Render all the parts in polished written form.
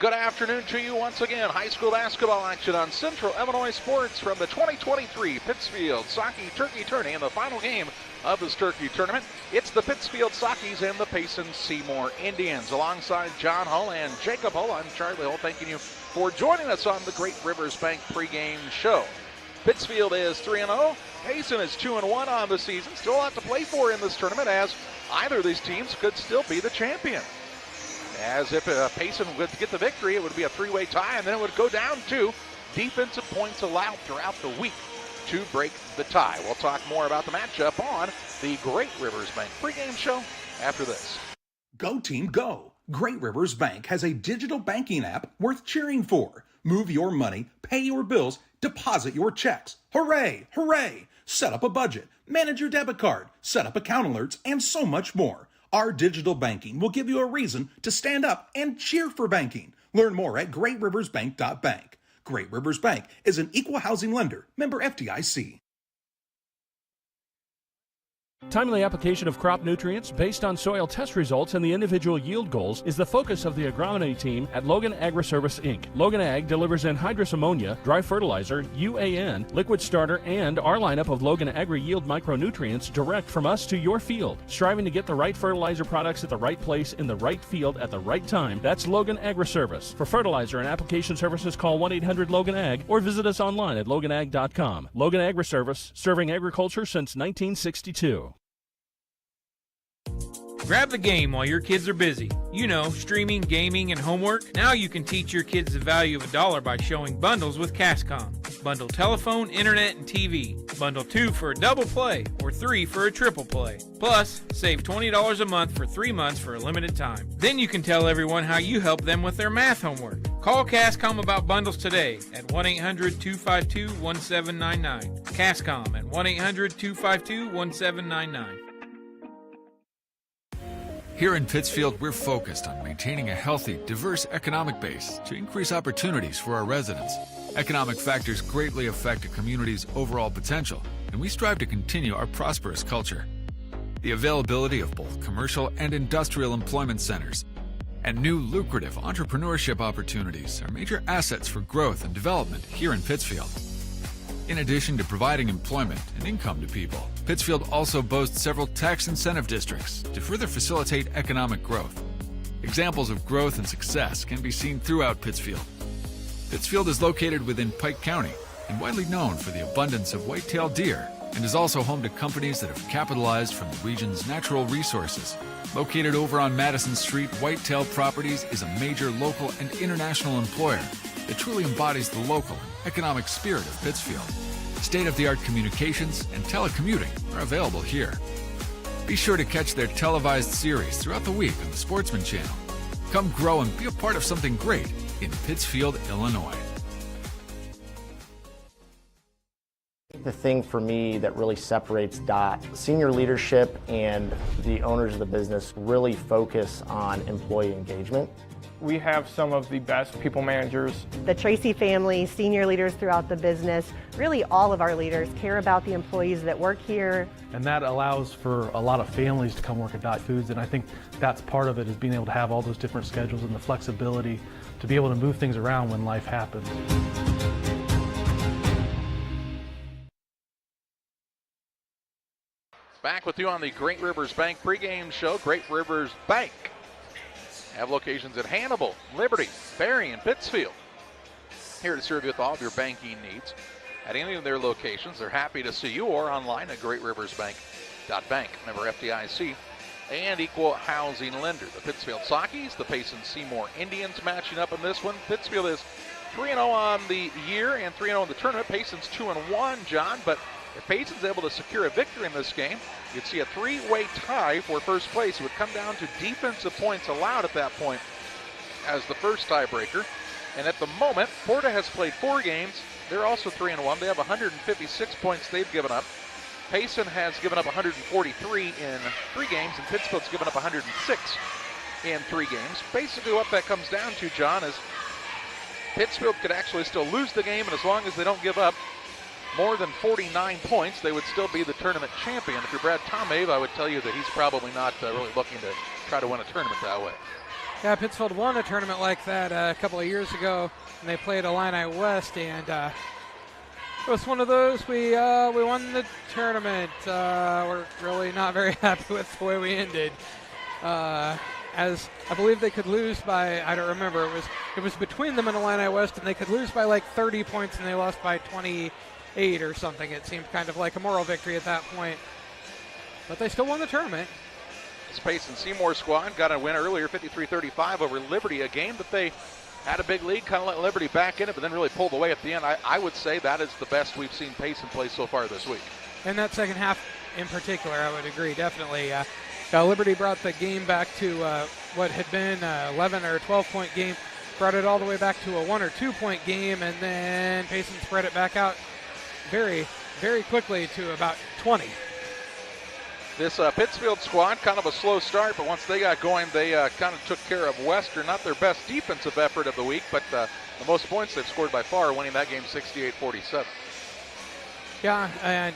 Good afternoon to you once again. High school basketball action on Central Illinois Sports from the 2023 Pittsfield Saukee Turkey Tourney in the final game of this Turkey tournament. It's the Pittsfield Saukees and the Payson Seymour Indians. Alongside John Hull and Jacob Hull, I'm Charlie Hull, thanking you for joining us on the Great Rivers Bank pregame show. Pittsfield is 3-0. Payson is 2-1 on the season. Still a lot to play for in this tournament, as either of these teams could still be the champion. As if Payson would get the victory, it would be a three-way tie, and then it would go down to defensive points allowed throughout the week to break the tie. We'll talk more about the matchup on the Great Rivers Bank pregame show after this. Go team, go! Great Rivers Bank has a digital banking app worth cheering for. Move your money, pay your bills, deposit your checks. Hooray! Hooray! Set up a budget, manage your debit card, set up account alerts, and so much more. Our digital banking will give you a reason to stand up and cheer for banking. Learn more at greatriversbank.bank. Great Rivers Bank is an equal housing lender, member FDIC. Timely application of crop nutrients based on soil test results and the individual yield goals is the focus of the agronomy team at Logan Agriservice, Inc. Logan Ag delivers anhydrous ammonia, dry fertilizer, UAN, liquid starter, and our lineup of Logan Agri-Yield micronutrients direct from us to your field. Striving to get the right fertilizer products at the right place in the right field at the right time, that's Logan Agriservice. For fertilizer and application services, call 1-800-LOGAN-AG or visit us online at loganag.com. Logan Agriservice, serving agriculture since 1962. Grab the game while your kids are busy. You know, streaming, gaming, and homework. Now you can teach your kids the value of $1 by showing bundles with Cascom. Bundle telephone, internet, and TV. Bundle 2 for a double play or 3 for a triple play. Plus, save $20 a month for 3 months for a limited time. Then you can tell everyone how you help them with their math homework. Call Cascom about bundles today at 1-800-252-1799. Cascom at 1-800-252-1799. Here in Pittsfield, we're focused on maintaining a healthy, diverse economic base to increase opportunities for our residents. Economic factors greatly affect a community's overall potential, and we strive to continue our prosperous culture. The availability of both commercial and industrial employment centers and new lucrative entrepreneurship opportunities are major assets for growth and development here in Pittsfield. In addition to providing employment and income to people, Pittsfield also boasts several tax incentive districts to further facilitate economic growth. Examples of growth and success can be seen throughout Pittsfield. Pittsfield is located within Pike County and widely known for the abundance of white-tailed deer, and is also home to companies that have capitalized from the region's natural resources. Located over on Madison Street, Whitetail Properties is a major local and international employer that truly embodies the local and economic spirit of Pittsfield. State-of-the-art communications and telecommuting are available here. Be sure to catch their televised series throughout the week on the Sportsman Channel. Come grow and be a part of something great in Pittsfield, Illinois. The thing for me that really separates DOT, senior leadership and the owners of the business really focus on employee engagement. We have some of the best people managers. The Tracy family, senior leaders throughout the business, really all of our leaders care about the employees that work here. And that allows for a lot of families to come work at Dot Foods, and I think that's part of it, is being able to have all those different schedules and the flexibility to be able to move things around when life happens. Back with you on the Great Rivers Bank pregame show. Great Rivers Bank have locations in Hannibal, Liberty, Berry, and Pittsfield. Here to serve you with all of your banking needs at any of their locations. They're happy to see you, or online at greatriversbank.bank. Member FDIC and equal housing lender. The Pittsfield Saukees, the Payson Seymour Indians matching up in this one. Pittsfield is 3-0 on the year and 3-0 in the tournament. Payson's 2-1, John, but if Payson's able to secure a victory in this game, you'd see a three-way tie for first place. It would come down to defensive points allowed at that point as the first tiebreaker. And at the moment, Porta has played 4 games. They're also 3-1. They have 156 points they've given up. Payson has given up 143 in 3 games, and Pittsfield's given up 106 in 3 games. Basically what that comes down to, John, is Pittsfield could actually still lose the game, and as long as they don't give up more than 49 points, they would still be the tournament champion. If you're Brad Tomave, I would tell you that he's probably not really looking to try to win a tournament that way. Yeah, Pittsfield won a tournament like that a couple of years ago, and they played Illini West, and it was one of those. We won the tournament. We're really not very happy with the way we ended. As I believe they could lose by, I don't remember. It was between them and Illini West, and they could lose by like 30 points, and they lost by 28 or something. It seemed kind of like a moral victory at that point, but they still won the tournament. This Payson Seymour squad got a win earlier, 53-35 over Liberty, a game that they had a big lead, kind of let Liberty back in it, but then really pulled away at the end. I would say that is the best we've seen Payson play so far this week. And that second half in particular, I would agree, definitely. Liberty brought the game back to what had been an 11 or 12-point game, brought it all the way back to a 1 or 2-point game, and then Payson spread it back out very, very quickly to about 20. This Pittsfield squad, kind of a slow start, but once they got going, they kind of took care of Western. Not their best defensive effort of the week, but the most points they've scored by far, winning that game 68-47. Yeah, and,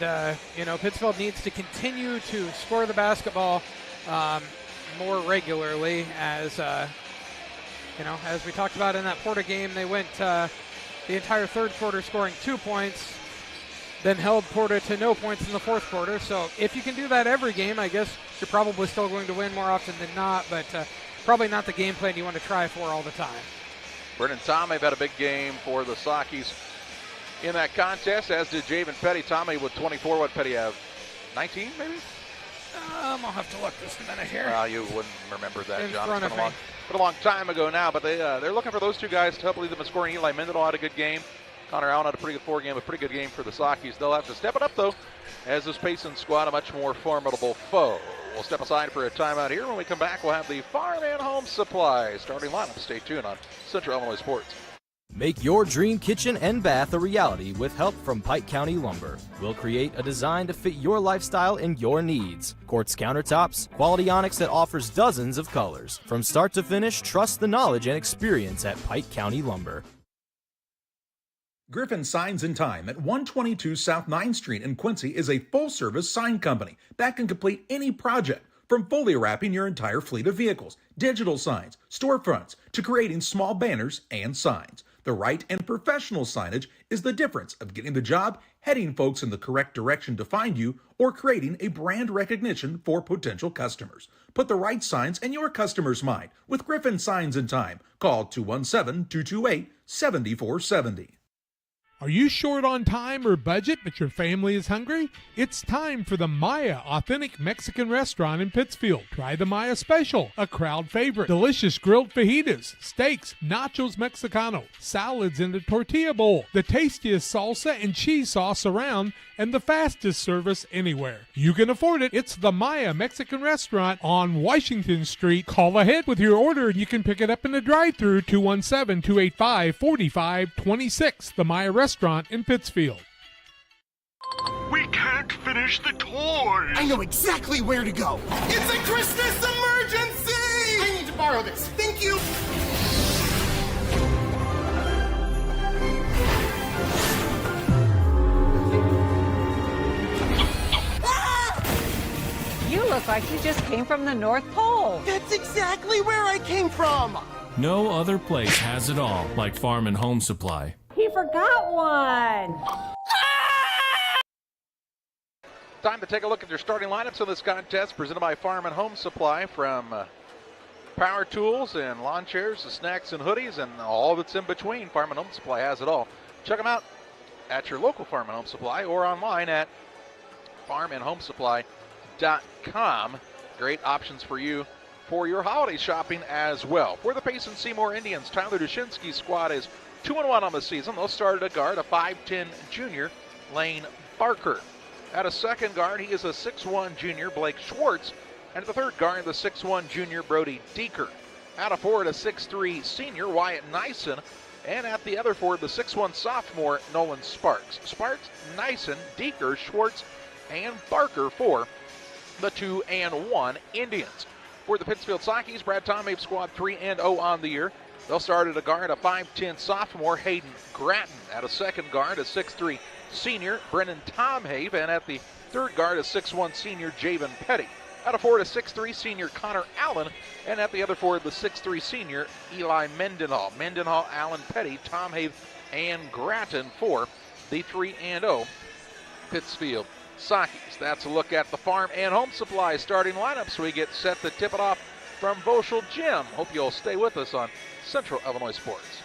Pittsfield needs to continue to score the basketball more regularly as we talked about in that Porta game, they went the entire third quarter scoring 2 points, then held Porta to no points in the fourth quarter. So if you can do that every game, I guess you're probably still going to win more often than not, but probably not the game plan you want to try for all the time. Brennan Tomei had a big game for the Saukees in that contest, as did Javen Petty. Tomei with 24. What Petty have? 19 maybe? I'll have to look this a minute here. You wouldn't remember that, In John. front It's of been me. a long time ago now, but they're looking for those two guys to help lead them in scoring. Eli Mendenhall had a good game. Connor Allen had a pretty good 4 game, a pretty good game for the Saukees. They'll have to step it up, though, as this Payson squad a much more formidable foe. We'll step aside for a timeout here. When we come back, we'll have the Farm and Home Supply starting lineup. Stay tuned on Central Illinois Sports. Make your dream kitchen and bath a reality with help from Pike County Lumber. We'll create a design to fit your lifestyle and your needs. Quartz countertops, quality onyx that offers dozens of colors. From start to finish, trust the knowledge and experience at Pike County Lumber. Griffin Signs and Time at 122 South 9th Street in Quincy is a full-service sign company that can complete any project, from fully wrapping your entire fleet of vehicles, digital signs, storefronts, to creating small banners and signs. The right and professional signage is the difference of getting the job, heading folks in the correct direction to find you, or creating a brand recognition for potential customers. Put the right signs in your customer's mind with Griffin Signs and Time. Call 217-228-7470. Are you short on time or budget but your family is hungry? It's time for the Maya Authentic Mexican Restaurant in Pittsfield. Try the Maya Special, a crowd favorite. Delicious grilled fajitas, steaks, nachos Mexicano, salads in a tortilla bowl, the tastiest salsa and cheese sauce around, and the fastest service anywhere. You can afford it. It's the Maya Mexican Restaurant on Washington Street. Call ahead with your order and you can pick it up in the drive-thru, 217-285-4526. The Maya Restaurant in Pittsfield. We can't finish the toys. I know exactly where to go. It's a Christmas emergency! I need to borrow this. Thank you. You look like you just came from the North Pole. That's exactly where I came from. No other place has it all like Farm and Home Supply. He forgot one. Time to take a look at your starting lineups in this contest, presented by Farm and Home Supply. From power tools and lawn chairs to snacks and hoodies and all that's in between, Farm and Home Supply has it all. Check them out at your local Farm and Home Supply or online at farmandhomesupply.com. Great options for you for your holiday shopping as well. For the Payson Seymour Indians, Tyler Dushinsky's squad is 2-1 on the season. They'll start at a guard, a 5'10 junior, Lane Barker. At a second guard, he is a 6'1 junior, Blake Schwartz. And at the third guard, the 6'1 junior, Brody Deeker. At a forward, a 6'3 senior, Wyatt Nyson. And at the other forward, the 6'1 sophomore, Nolan Sparks. Sparks, Nyson, Deeker, Schwartz, and Barker for the 2-1 Indians. For the Pittsfield Saukees, Brad Tomave squad 3-0 on the year. They'll start at a guard, a 5'10 sophomore, Hayden Gratton. At a second guard, a 6'3 senior, Brennan Tomhave. And at the third guard, a 6'1 senior, Javen Petty. At a forward, a 6'3" senior Connor Allen, and at the other forward, the 6'3" senior Eli Mendenhall. Mendenhall, Allen, Petty, Tom Have, and Grattan for the 3-0 Pittsfield Saukees. That's a look at the farm and home supply starting lineups. We get set to tip it off from Voschel Gym. Hope you'll stay with us on Central Illinois Sports.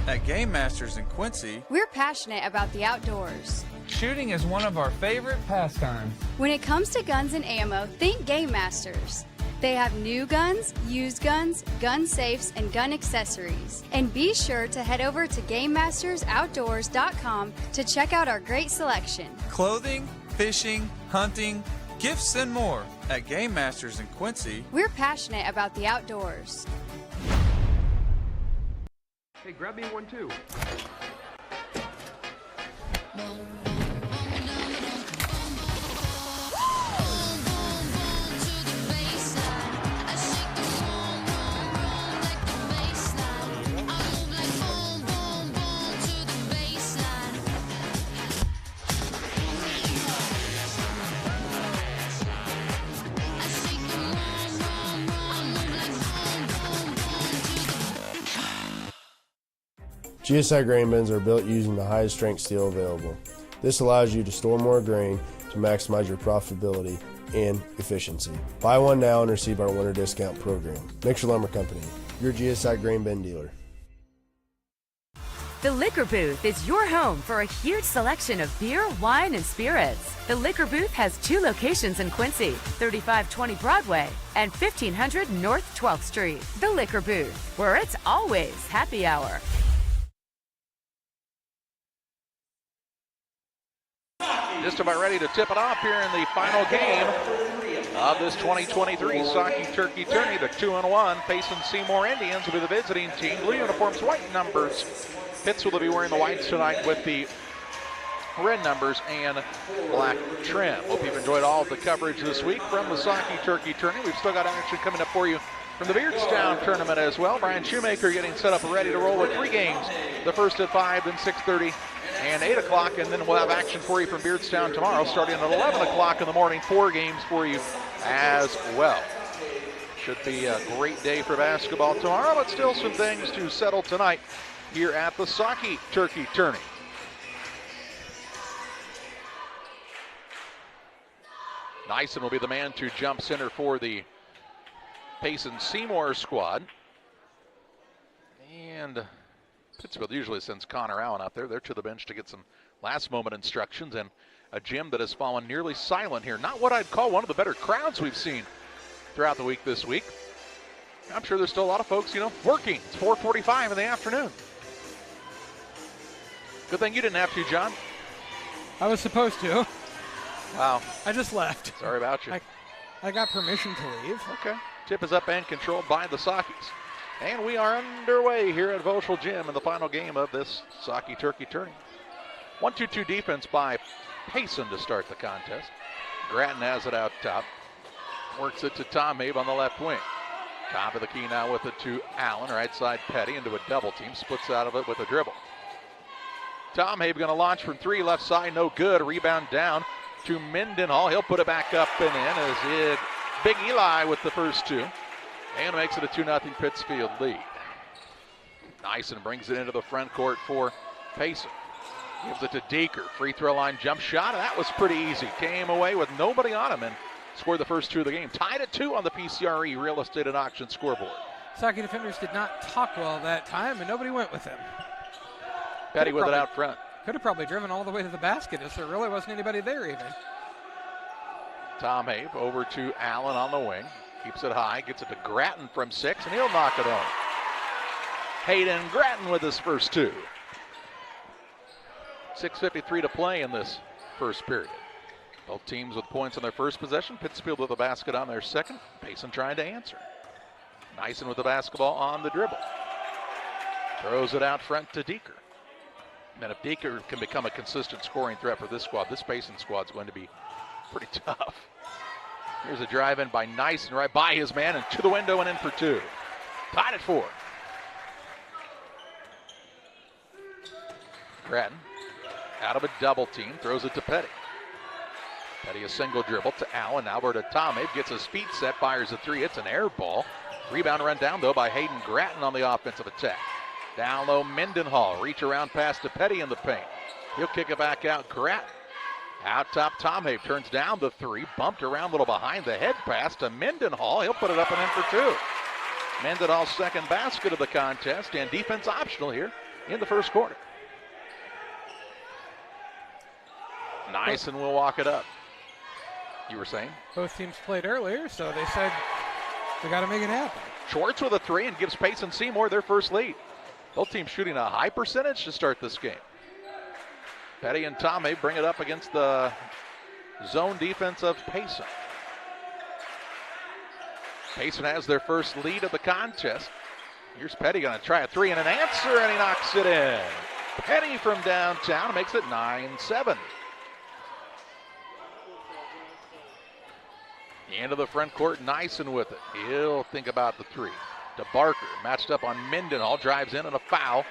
At Game Masters in Quincy, we're passionate about the outdoors. Shooting is one of our favorite pastimes. When it comes to guns and ammo, think Game Masters. They have new guns, used guns, gun safes, and gun accessories. And be sure to head over to GameMastersOutdoors.com to check out our great selection. Clothing, fishing, hunting, gifts, and more. At Game Masters in Quincy, we're passionate about the outdoors. Hey, grab me one too. GSI grain bins are built using the highest strength steel available. This allows you to store more grain to maximize your profitability and efficiency. Buy one now and receive our winter discount program. Mixer Lumber Company, your GSI grain bin dealer. The Liquor Booth is your home for a huge selection of beer, wine, and spirits. The Liquor Booth has 2 locations in Quincy, 3520 Broadway and 1500 North 12th Street. The Liquor Booth, where it's always happy hour. Just about ready to tip it off here in the final game of this 2023 Saukee Turkey Tourney. The 2-1 Payson Seymour Indians will be the visiting team. Blue uniforms, white numbers. Pittsfield will be wearing the whites tonight with the red numbers and black trim. Hope you've enjoyed all of the coverage this week from the Saukee Turkey Tourney. We've still got action coming up for you from the Beardstown tournament as well. Brian Shoemaker getting set up and ready to roll with 3 games. The first at 5, then 6:30 and 8 o'clock, and then we'll have action for you from Beardstown tomorrow starting at 11 o'clock in the morning. 4 games for you as well. Should be a great day for basketball tomorrow, but still some things to settle tonight here at the Saukee Turkey Tourney. Nyson will be the man to jump center for the Payson Seymour squad. And Pittsfield usually sends Connor Allen out there. They're to the bench to get some last moment instructions, and a gym that has fallen nearly silent here. Not what I'd call one of the better crowds we've seen throughout the week this week. I'm sure there's still a lot of folks, working. It's 4:45 in the afternoon. Good thing you didn't have to, John. I was supposed to. Wow. I just left. Sorry about you. I got permission to leave. Okay. Tip is up and controlled by the Saukees. And we are underway here at Voschel Gym in the final game of this Saukee Turkey Tourney. 1-2-2 defense by Payson to start the contest. Grattan has it out top. Works it to Tom Habe on the left wing. Top of the key now with it to Allen. Right side Petty into a double team. Splits out of it with a dribble. Tom Habe going to launch from 3. Left side, no good. Rebound down to Mendenhall. He'll put it back up and in as it Big Eli with the first 2. And makes it a 2-0 Pittsfield lead. Nyson brings it into the front court for Payson. Gives it to Deeker. Free throw line jump shot. And that was pretty easy. Came away with nobody on him and scored the first 2 of the game. Tied at 2 on the PCRE Real Estate and Auction scoreboard. Saukee defenders did not talk well that time, and nobody went with him. Petty with it out front. Could have probably driven all the way to the basket if there really wasn't anybody there even. Tom Habe over to Allen on the wing. Keeps it high, gets it to Grattan from 6, and he'll knock it home. Hayden Grattan with his first 2. 6:53 to play in this first period. Both teams with points on their first possession. Pittsfield with the basket on their second. Payson trying to answer. Nyson with the basketball on the dribble. Throws it out front to Deeker. And if Deeker can become a consistent scoring threat for this squad, this Payson squad is going to be pretty tough. Here's a drive in by Nyson right by his man and to the window and in for 2. Tied at 4. Grattan out of a double team, throws it to Petty. Petty a single dribble to Allen, now over to Tom Habe, gets his feet set, fires a 3, it's an air ball. Rebound run down though by Hayden Grattan on the offensive attack. Down low Mendenhall, reach around pass to Petty in the paint. He'll kick it back out, Grattan. Out top, Tom Habe turns down the 3, bumped around a little behind the head pass to Mendenhall. He'll put it up and in for 2. Mendenhall's second basket of the contest and defense optional here in the first quarter. Nyson will walk it up. You were saying? Both teams played earlier, so they said we got to make it happen. Schwartz with a 3 and gives Payson Seymour their first lead. Both teams shooting a high percentage to start this game. Petty and Tom Habe bring it up against the zone defense of Payson. Payson has their first lead of the contest. Here's Petty going to try a 3 and an answer, and he knocks it in. Petty from downtown makes it 9-7. Into the front court, Nyson with it. He'll think about the 3. To Barker, matched up on Mendenhall, drives in and a foul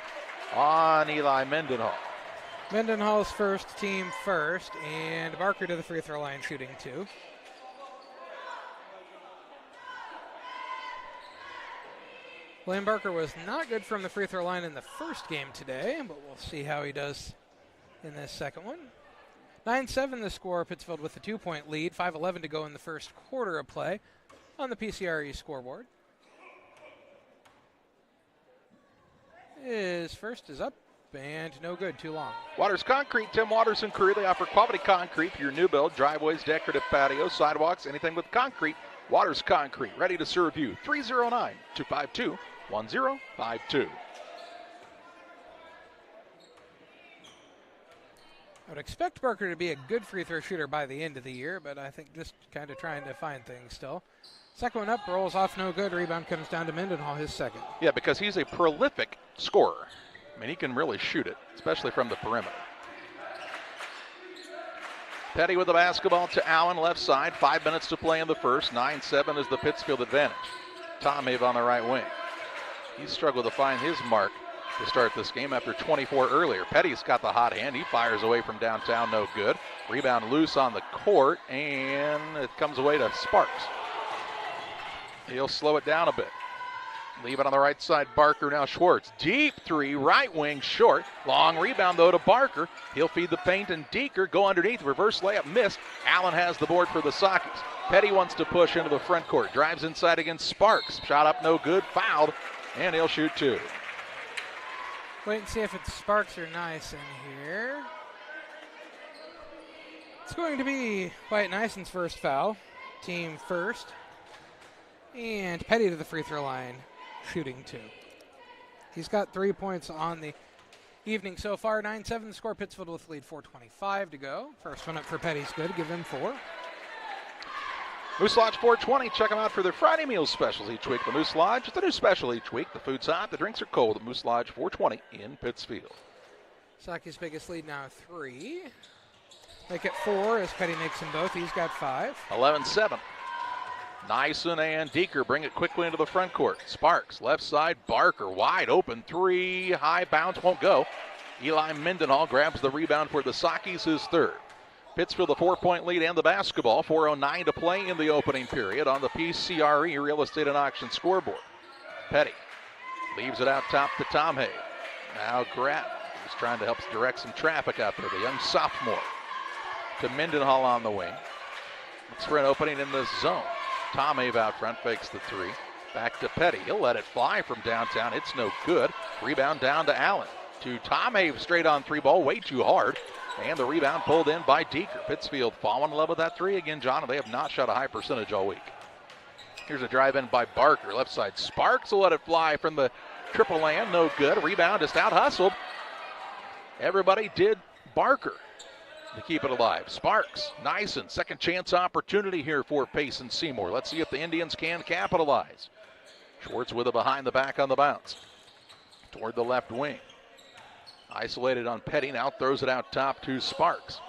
on Eli Mendenhall. Mendenhall's first, team first, and Barker to the free throw line shooting 2. Blaine Barker was not good from the free throw line in the first game today, but we'll see how he does in this second one. 9-7 the score, Pittsfield with a 2-point lead, 5:11 to go in the first quarter of play on the PCRE scoreboard. His first is up and no good, too long. Waters Concrete, Tim Waters and crew. They offer quality concrete for your new build, driveways, decorative patios, sidewalks, anything with concrete. Waters Concrete, ready to serve you. 309-252-1052. I would expect Barker to be a good free throw shooter by the end of the year, but I think just kind of trying to find things still. Second one up, rolls off no good. Rebound comes down to Mendenhall, his second. Yeah, because he's a prolific scorer. I mean, he can really shoot it, especially from the perimeter. Petty with the basketball to Allen, left side. 5 minutes to play in the first. 9-7 is the Pittsfield advantage. Tom Habe on the right wing. He struggled to find his mark to start this game after 24 earlier. Petty's got the hot hand. He fires away from downtown, no good. Rebound loose on the court, and it comes away to Sparks. He'll slow it down a bit. Leave it on the right side, Barker, now Schwartz. Deep 3, right wing, short. Long rebound, though, to Barker. He'll feed the feint, and Deeker go underneath. Reverse layup missed. Allen has the board for the Saukees. Petty wants to push into the front court. Drives inside against Sparks. Shot up, no good. Fouled, and he'll shoot 2. Wait and see if it's Sparks or Nyson here. It's going to be Wyatt Nyson's first foul. Team first. And Petty to the free throw line, shooting 2. He's got 3 points on the evening so far. 9-7 the score. Pittsfield with lead, 4:25 to go. First one up for Petty's good. Give him 4. Moose Lodge 420. Check them out for their Friday meal specials each week. The Moose Lodge, it's a new special each week. The food's hot, the drinks are cold. The Moose Lodge 420 in Pittsfield. Saukee's biggest lead now 3. Make it 4 as Petty makes them both. He's got 5. 11-7. Nyson and Deeker bring it quickly into the front court. Sparks, left side, Barker, wide open three, high bounce, won't go. Eli Mendenhall grabs the rebound for the Saukees, his third. Pittsfield a 4-point lead and the basketball. 4:09 to play in the opening period on the PCRE Real Estate and Auction scoreboard. Petty leaves it out top to Tom Hay. Now Grattan, who's trying to help direct some traffic out there, the young sophomore. To Mendenhall on the wing. Looks for an opening in the zone. Tom Hay out front, fakes the three. Back to Petty. He'll let it fly from downtown. It's no good. Rebound down to Allen. To Tom Hay, straight on three ball, way too hard. And the rebound pulled in by Deeker. Pittsfield falling in love with that three again, John, and they have not shot a high percentage all week. Here's a drive in by Barker. Left side, Sparks will let it fly from the triple land. No good. Rebound just out hustled. Everybody did Barker to keep it alive. Sparks, Nyson, second chance opportunity here for Payson Seymour. Let's see if the Indians can capitalize. Schwartz with it behind the back on the bounce. Toward the left wing. Isolated on Petty, now throws it out top to Sparks.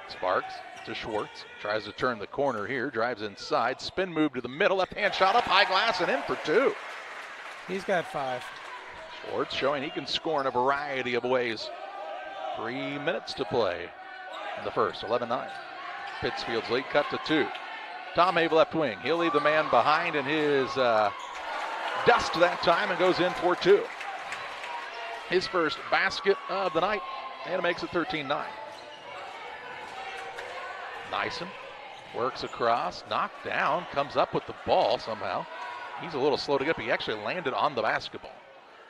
Sparks to Schwartz, tries to turn the corner here, drives inside, spin move to the middle, left hand shot up, high glass and in for two. He's got 5. Schwartz showing he can score in a variety of ways. 3 minutes to play in the first, 11-9. Pittsfield's lead cut to 2. Tom Hay left wing, he'll leave the man behind in his dust that time and goes in for 2. His first basket of the night, and it makes it 13-9. Nyson works across, knocked down, comes up with the ball somehow. He's a little slow to get, but he actually landed on the basketball.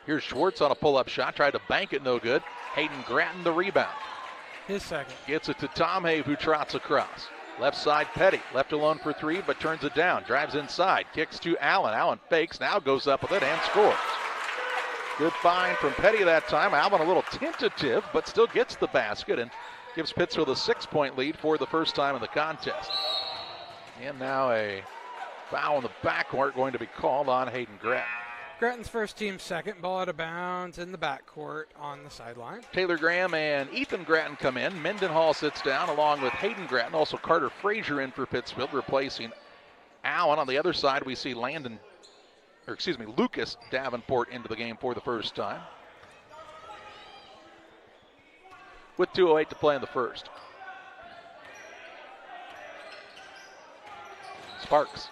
Here's Schwartz on a pull-up shot, tried to bank it, no good. Hayden Grattan the rebound. His second. Gets it to Tom Hay, who trots across. Left side, Petty, left alone for three, but turns it down. Drives inside, kicks to Allen. Allen fakes, now goes up with it and scores. Good find from Petty that time. Allen a little tentative, but still gets the basket and gives Pittsfield a 6-point lead for the first time in the contest. And now a foul in the backcourt going to be called on Hayden Grattan. Grattan's first, team second. Ball out of bounds in the backcourt on the sideline. Taylor Graham and Ethan Grattan come in. Mendenhall sits down along with Hayden Grattan. Also Carter Frazier in for Pittsfield, replacing Allen. On the other side, we see Lucas Davenport into the game for the first time. With 2:08 to play in the first. Sparks,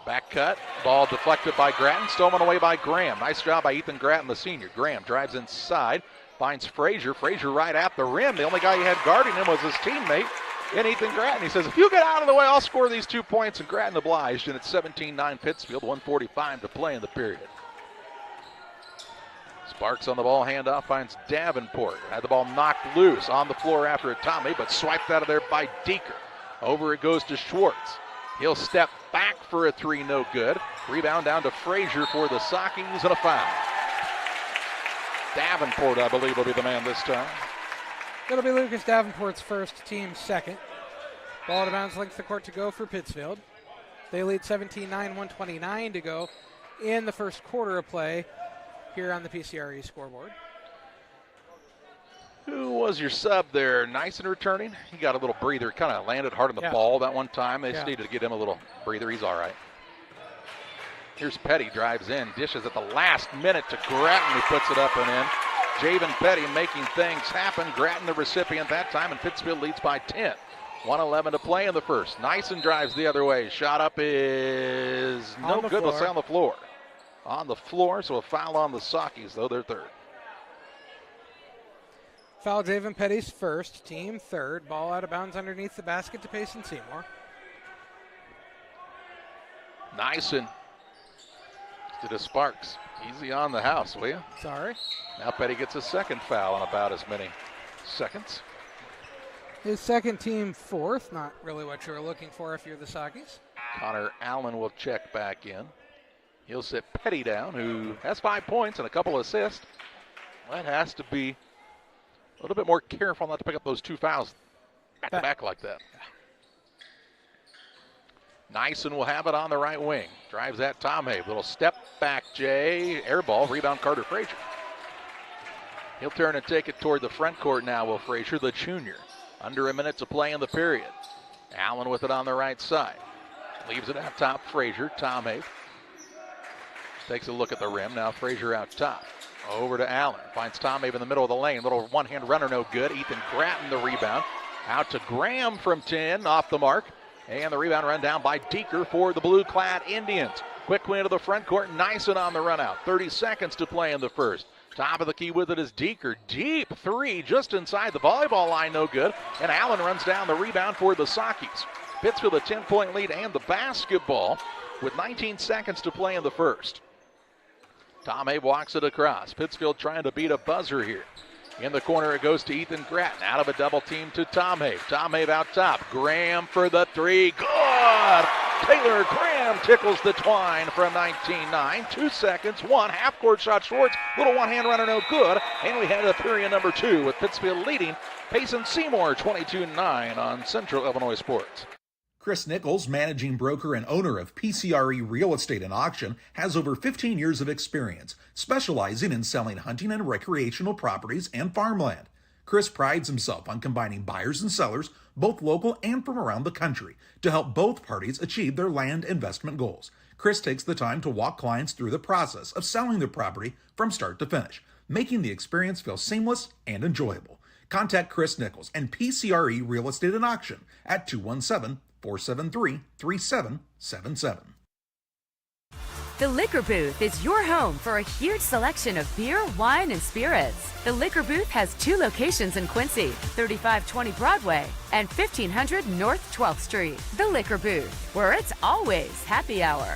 back cut, ball deflected by Grattan, stolen away by Graham. Nice job by Ethan Grattan, the senior. Graham drives inside, finds Frazier. Frazier right at the rim. The only guy he had guarding him was his teammate in Ethan Grattan. He says, if you get out of the way, I'll score these 2 points, and Grattan obliged, and it's 17-9 Pittsfield, 1:45 to play in the period. Sparks on the ball, handoff, finds Davenport. Had the ball knocked loose on the floor after a Tommy, but swiped out of there by Deeker. Over it goes to Schwartz. He'll step back for a three, no good. Rebound down to Frazier for the Saukees and a foul. Davenport, I believe, will be the man this time. It'll be Lucas Davenport's first, team second. Ball out of bounds, length of the court to go for Pittsfield. They lead 17-9, 1:29 to go in the first quarter of play here on the PCRE scoreboard. Who was your sub there? Nyson returning. He got a little breather. Kind of landed hard on the ball that one time. They just needed to get him a little breather. He's all right. Here's Petty, drives in, dishes at the last minute to Grattan, who puts it up and in. Javen Petty making things happen. Grattan the recipient that time, and Pittsfield leads by 10. 1:11 to play in the first. Nyson drives the other way. Shot up is no good. Let's say on the floor. On the floor, so a foul on the Saukees, though, they're third. Foul Javen Petty's first, team third. Ball out of bounds underneath the basket to Payson Seymour. Nyson to the Sparks. Easy on the house, will you? Sorry. Now Petty gets a second foul in about as many seconds. His second, team fourth. Not really what you were looking for if you're the Saukees. Connor Allen will check back in. He'll sit Petty down, who has 5 points and a couple assists. That has to be a little bit more careful not to pick up those 2 fouls back-to-back like that. Nyson will have it on the right wing. Drives at Tom Hay. Little step back, Jay. Air ball, rebound Carter Frazier. He'll turn and take it toward the front court now, Will Frazier, the junior. Under a minute to play in the period. Allen with it on the right side. Leaves it out top. Frazier, Tom Hay. Takes a look at the rim. Now Frazier out top. Over to Allen. Finds Tom Hay in the middle of the lane. Little one-hand runner, no good. Ethan Gratton the rebound. Out to Graham from 10, off the mark. And the rebound run down by Deeker for the blue-clad Indians. Quick win to the front court. Nyson on the run out. 30 seconds to play in the first. Top of the key with it is Deeker. Deep three just inside the volleyball line, no good. And Allen runs down the rebound for the Saukees. Pittsfield a 10-point lead and the basketball with 19 seconds to play in the first. Tom Hay walks it across. Pittsfield trying to beat a buzzer here. In the corner it goes to Ethan Gratton. Out of a double team to Tom Hay. Tom Hay out top. Graham for the three. Good! Taylor Graham tickles the twine from 19-9. 2 seconds, one half-court shot. Schwartz, little one-hand runner, no good. And we head to period number 2 with Pittsfield leading Payson Seymour 22-9 on Central Illinois Sports. Chris Nichols, managing broker and owner of PCRE Real Estate and Auction, has over 15 years of experience, specializing in selling hunting and recreational properties and farmland. Chris prides himself on combining buyers and sellers, both local and from around the country, to help both parties achieve their land investment goals. Chris takes the time to walk clients through the process of selling their property from start to finish, making the experience feel seamless and enjoyable. Contact Chris Nichols and PCRE Real Estate and Auction at 217-473-3777. The Liquor Booth is your home for a huge selection of beer, wine, and spirits. The Liquor Booth has 2 locations in Quincy, 3520 Broadway and 1500 North 12th Street. The Liquor Booth, where it's always happy hour.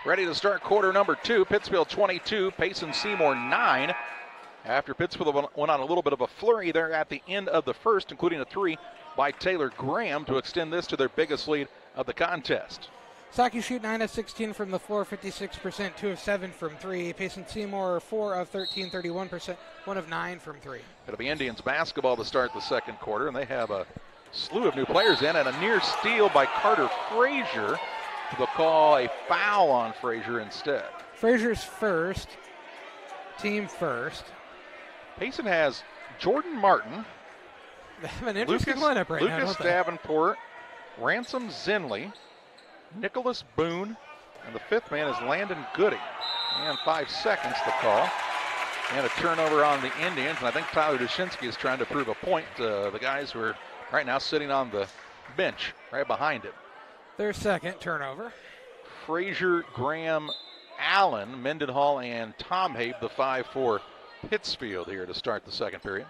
Ready to start quarter number 2. Pittsfield 22, Payson Seymour 9. After Pittsfield went on a little bit of a flurry there at the end of the first, including a 3 by Taylor Graham to extend this to their biggest lead of the contest. Saukee shoot 9 of 16 from the floor, 56%, 2 of 7 from 3. Payson Seymour 4 of 13, 31%, 1 of 9 from 3. It'll be Indians basketball to start the second quarter, and they have a slew of new players in, and a near steal by Carter Frazier. They'll call a foul on Frazier instead. Frazier's first, team first. Payson has Jordan Martin. They have an interesting lineup right now. Lucas Davenport, Ransom Zinley, Nicholas Boone, and the 5th man is Landon Gooding. And 5 seconds to call. And a turnover on the Indians. And I think Tyler Dushinsky is trying to prove a point to the guys who are right now sitting on the bench right behind him. Their second turnover. Frazier, Graham, Allen, Mendenhall, and Tom Habe, the 5 for Pittsfield here to start the second period.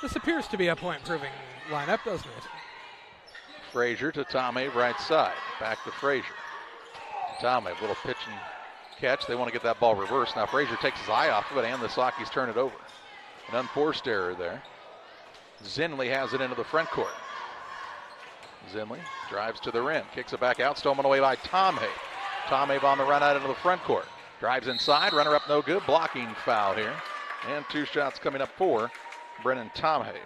This appears to be a point-proving lineup, doesn't it? Frazier to Tom Habe, right side. Back to Frazier. Tom Habe, little pitch and catch. They want to get that ball reversed. Now Frazier takes his eye off of it, and the Saukees turn it over. An unforced error there. Zinley has it into the front court. Zinley drives to the rim, kicks it back out, stolen away by Tom Habe. Tom Habe on the run out into the front court. Drives inside, runner up no good, blocking foul here. And 2 shots coming up for Brennan Tom Habe.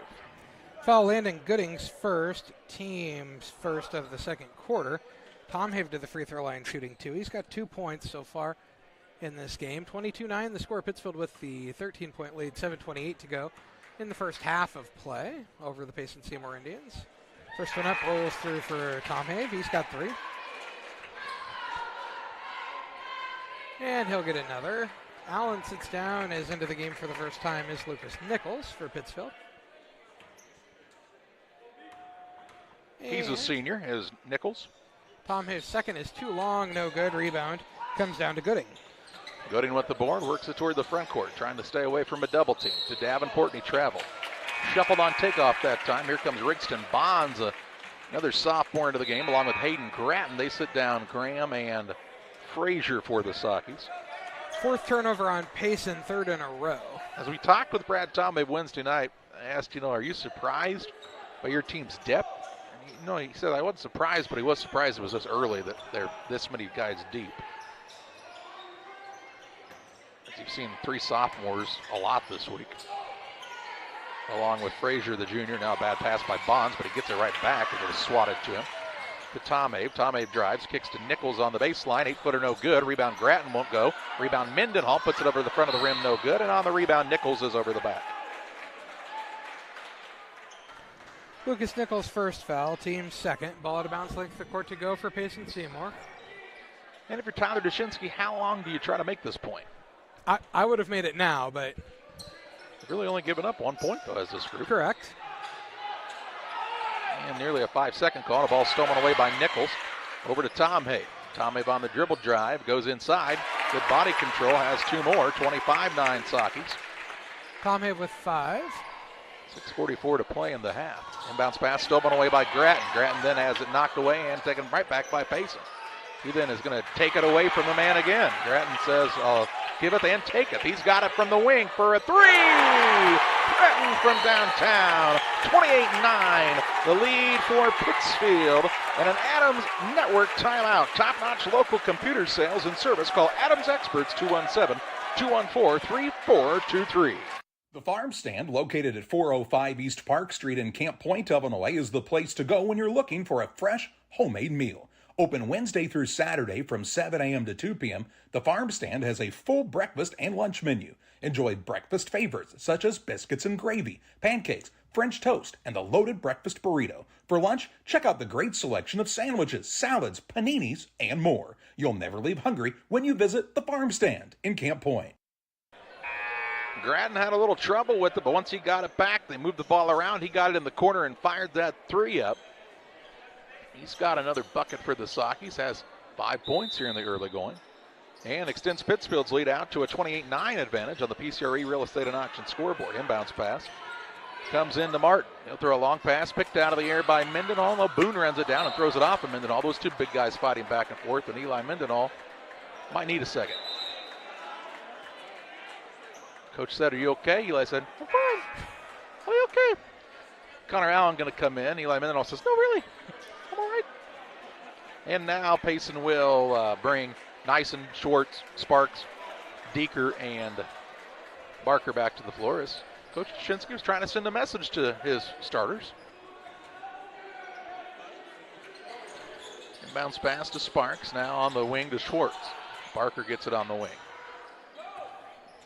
Foul Landon Gooding's first, team's first of the second quarter. Tom Habe to the free throw line shooting 2. He's got 2 points so far in this game. 22-9 the score. Pittsfield with the 13-point lead, 7:28 to go in the first half of play over the Payson Seymour Indians. First one up rolls through for Tom Habe. He's got 3. And he'll get another. Allen sits down as into the game for the first time is Lucas Nichols for Pittsfield. He's a senior, is Nichols. Tom Habe's second is too long, no good. Rebound comes down to Gooding. Gooding with the board, works it toward the front court, trying to stay away from a double team. To Davenport, and he traveled. Shuffled on takeoff that time. Here comes Rigston Bonds, another sophomore into the game, along with Hayden Gratton. They sit down Graham and Frazier for the Saukees. 4th turnover on Payson, 3rd in a row. As we talked with Brad Tom Habe Wednesday night, I asked, are you surprised by your team's depth? And he said, I wasn't surprised, but he was surprised it was this early that they're this many guys deep. As you've seen 3 sophomores a lot this week. Along with Frazier, the junior. Now a bad pass by Bonds, but he gets it right back as it was swatted to him. To Tom Habe. Tom Habe drives, kicks to Nichols on the baseline. 8-footer, no good. Rebound, Gratton won't go. Rebound, Mendenhall puts it over the front of the rim, no good. And on the rebound, Nichols is over the back. Lucas Nichols' first foul, team's second. Ball out of bounds, length of court to go for Payson Seymour. And if you're Tyler Dushinsky, how long do you try to make this point? I would have made it now, but... Really only given up 1 point, though, as this group. Correct. And nearly a 5-second call. The ball stolen away by Nichols. Over to Tom Hay. Tom Hay on the dribble drive, goes inside. Good body control, has two more. 25-9 Saukees. Tom Hay with 5. 6:44 to play in the half. Inbounds pass stolen away by Grattan. Grattan then has it knocked away and taken right back by Payson. He then is going to take it away from the man again. Grattan says, I'll give it and take it. He's got it from the wing for a three. Grattan from downtown. 28-9. The lead for Pittsfield. And an Adams Network timeout. Top-notch local computer sales and service. Call Adams Experts 217-214-3423. The Farm Stand, located at 405 East Park Street in Camp Point, Illinois, is the place to go when you're looking for a fresh, homemade meal. Open Wednesday through Saturday from 7 a.m. to 2 p.m., the Farm Stand has a full breakfast and lunch menu. Enjoy breakfast favorites such as biscuits and gravy, pancakes, French toast, and the loaded breakfast burrito. For lunch, check out the great selection of sandwiches, salads, paninis, and more. You'll never leave hungry when you visit the Farm Stand in Camp Point. Grattan had a little trouble with it, but once he got it back, they moved the ball around. He got it in the corner and fired that three up. He's got another bucket for the Saukees, has 5 points here in the early going, and extends Pittsfield's lead out to a 28-9 advantage on the PCRE Real Estate and Auction scoreboard. Inbounds pass comes into Martin. He'll throw a long pass, picked out of the air by Mendenhall. No, Boone runs it down and throws it off of Mendenhall. Those two big guys fighting back and forth, and Eli Mendenhall might need a second. Coach said, are you okay? Eli said, I'm fine. Are you okay? Connor Allen going to come in. Eli Mendenhall says, no, really? I'm all right. And now Payson will bring Nyson, Schwartz, Sparks, Deeker, and Barker back to the floor as Coach Dushinsky was trying to send a message to his starters. Inbounds pass to Sparks. Now on the wing to Schwartz. Barker gets it on the wing.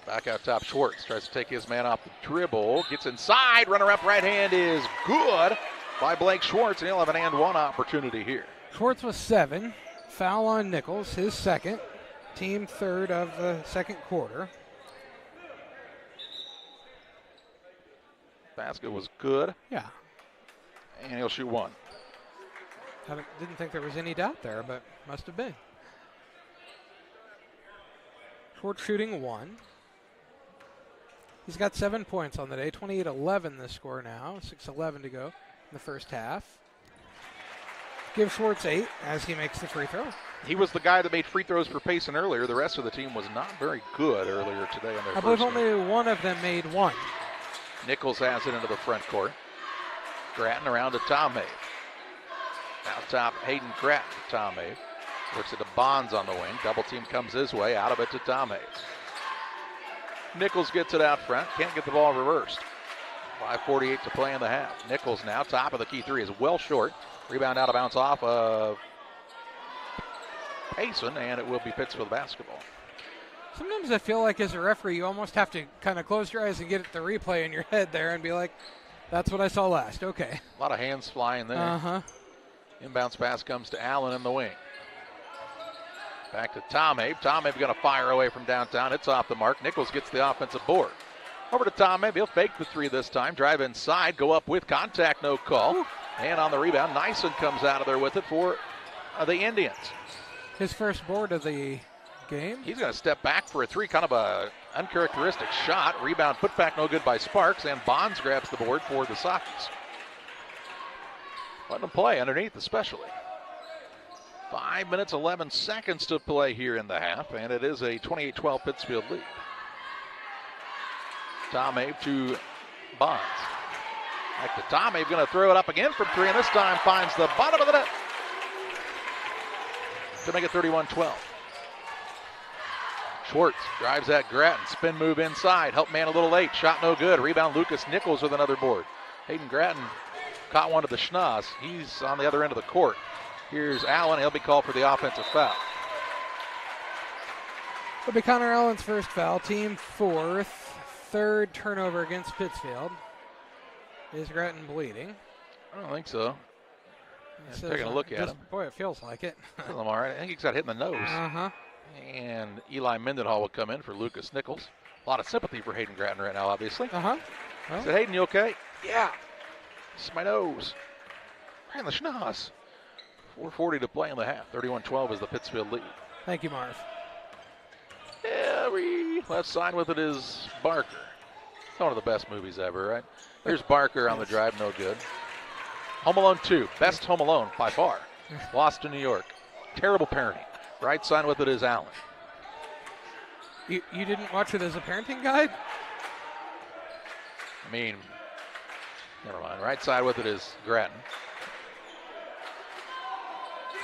Back out top, Schwartz tries to take his man off the dribble. Gets inside, runner-up right hand is good by Blake Schwartz, and he'll have an and one opportunity here. Schwartz was 7. Foul on Nichols, his second. Team third of the second quarter. Basket was good. Yeah. And he'll shoot one. Didn't think there was any doubt there, but must have been. Schwartz shooting 1. He's got 7 points on the day, 28-11 the score now, 6:11 to go in the first half. Give Schwartz 8 as he makes the free throw. He was the guy that made free throws for Payson earlier. The rest of the team was not very good earlier today on their I believe only one of them made 1. Nichols has it into the front court. Grattan around to Tom Hay. Now top, Hayden Grattan to Tom Hay. Works it to Bonds on the wing. Double team comes his way. Out of it to Tom Hay. Nichols gets it out front. Can't get the ball reversed. 5:48 to play in the half. Nichols now top of the key three is well short. Rebound out of bounds off of Payson, and it will be Pittsfield basketball. Sometimes I feel like as a referee, you almost have to kind of close your eyes and get the replay in your head there and be like, that's what I saw last. Okay. A lot of hands flying there. Uh-huh. Inbounds pass comes to Allen in the wing. Back to Tom Abe. Tom Abe going to fire away from downtown. It's off the mark. Nichols gets the offensive board. Over to Tom Abe. He'll fake the three this time. Drive inside. Go up with contact. No call. And on the rebound, Nyson comes out of there with it for the Indians. His first board of the game. He's going to step back for a three. Kind of a uncharacteristic shot. Rebound put back no good by Sparks. And Bonds grabs the board for the Saukees. Let them play underneath especially. 5 minutes, 11 seconds to play here in the half, and it is a 28-12 Pittsfield lead. Tom Abe to Bonds. Back to Tom Abe, going to throw it up again from three, and this time finds the bottom of the net to make it 31-12. Schwartz drives at Grattan, spin move inside, help man a little late, shot no good. Rebound Lucas Nichols with another board. Hayden Grattan caught one of the schnoz. He's on the other end of the court. Here's Allen. He'll be called for the offensive foul. It'll be Connor Allen's first foul. Team fourth. Third turnover against Pittsfield. Is Grattan bleeding? I don't think so. It Taking a look at him. Boy, it feels like it. Lamar, I think he's got hit in the nose. Uh-huh. And Eli Mendenhall will come in for Lucas Nichols. A lot of sympathy for Hayden Grattan right now, obviously. Uh-huh. Well, said, Hayden, you okay? Yeah. It's my nose. Right in the schnoz. 4:40 to play in the half. 31-12 is the Pittsfield lead. Thank you, Marv. Every left side with it is Barker. It's one of the best movies ever, right? Here's Barker on the drive, no good. Home Alone 2, best Home Alone by far. Lost to New York. Terrible parenting. Right side with it is Allen. You didn't watch it as a parenting guide? I mean, never mind. Right side with it is Grattan.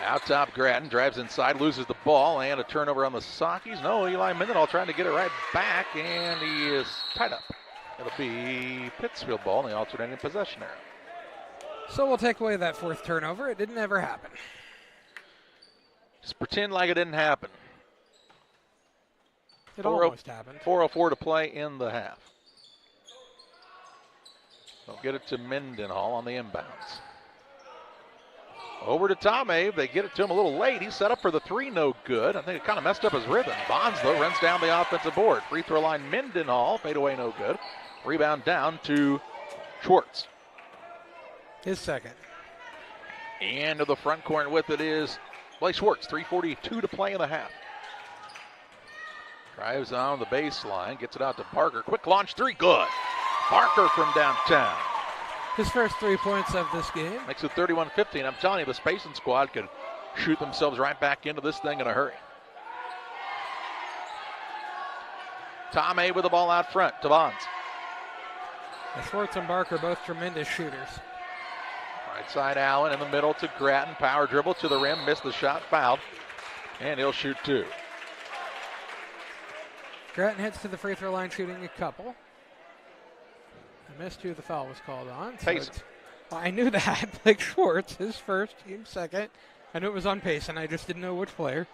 Out top, Grattan drives inside, loses the ball, and a turnover on the Saukees. No, Eli Mendenhall trying to get it right back, and he is tied up. It'll be Pittsfield ball in the alternating possession area. So we'll take away that fourth turnover. It didn't ever happen. Just pretend like it didn't happen. It almost happened. 4:04 to play in the half. They'll get it to Mendenhall on the inbounds. Over to Tomei. They get it to him a little late. He's set up for the three, no good. I think it kind of messed up his rhythm. Bonds, though, runs down the offensive board. Free throw line, Mendenhall. Fade away, no good. Rebound down to Schwartz. His second. And to the front corner with it is Blake Schwartz. 3:42 to play in the half. Drives on the baseline, gets it out to Parker. Quick launch three, good. Parker from downtown. His first 3 points of this game. Makes it 31-15. I'm telling you, the Payson squad could shoot themselves right back into this thing in a hurry. Tomei with the ball out front to Bonds. Schwartz and Barker, both tremendous shooters. Right side, Allen in the middle to Grattan. Power dribble to the rim, missed the shot, fouled. And he'll shoot two. Grattan heads to the free throw line shooting a couple. I missed who the foul was called on. So Payson. Well, I knew that. Blake Schwartz, his first, team second. I knew it was on Payson. I just didn't know which player.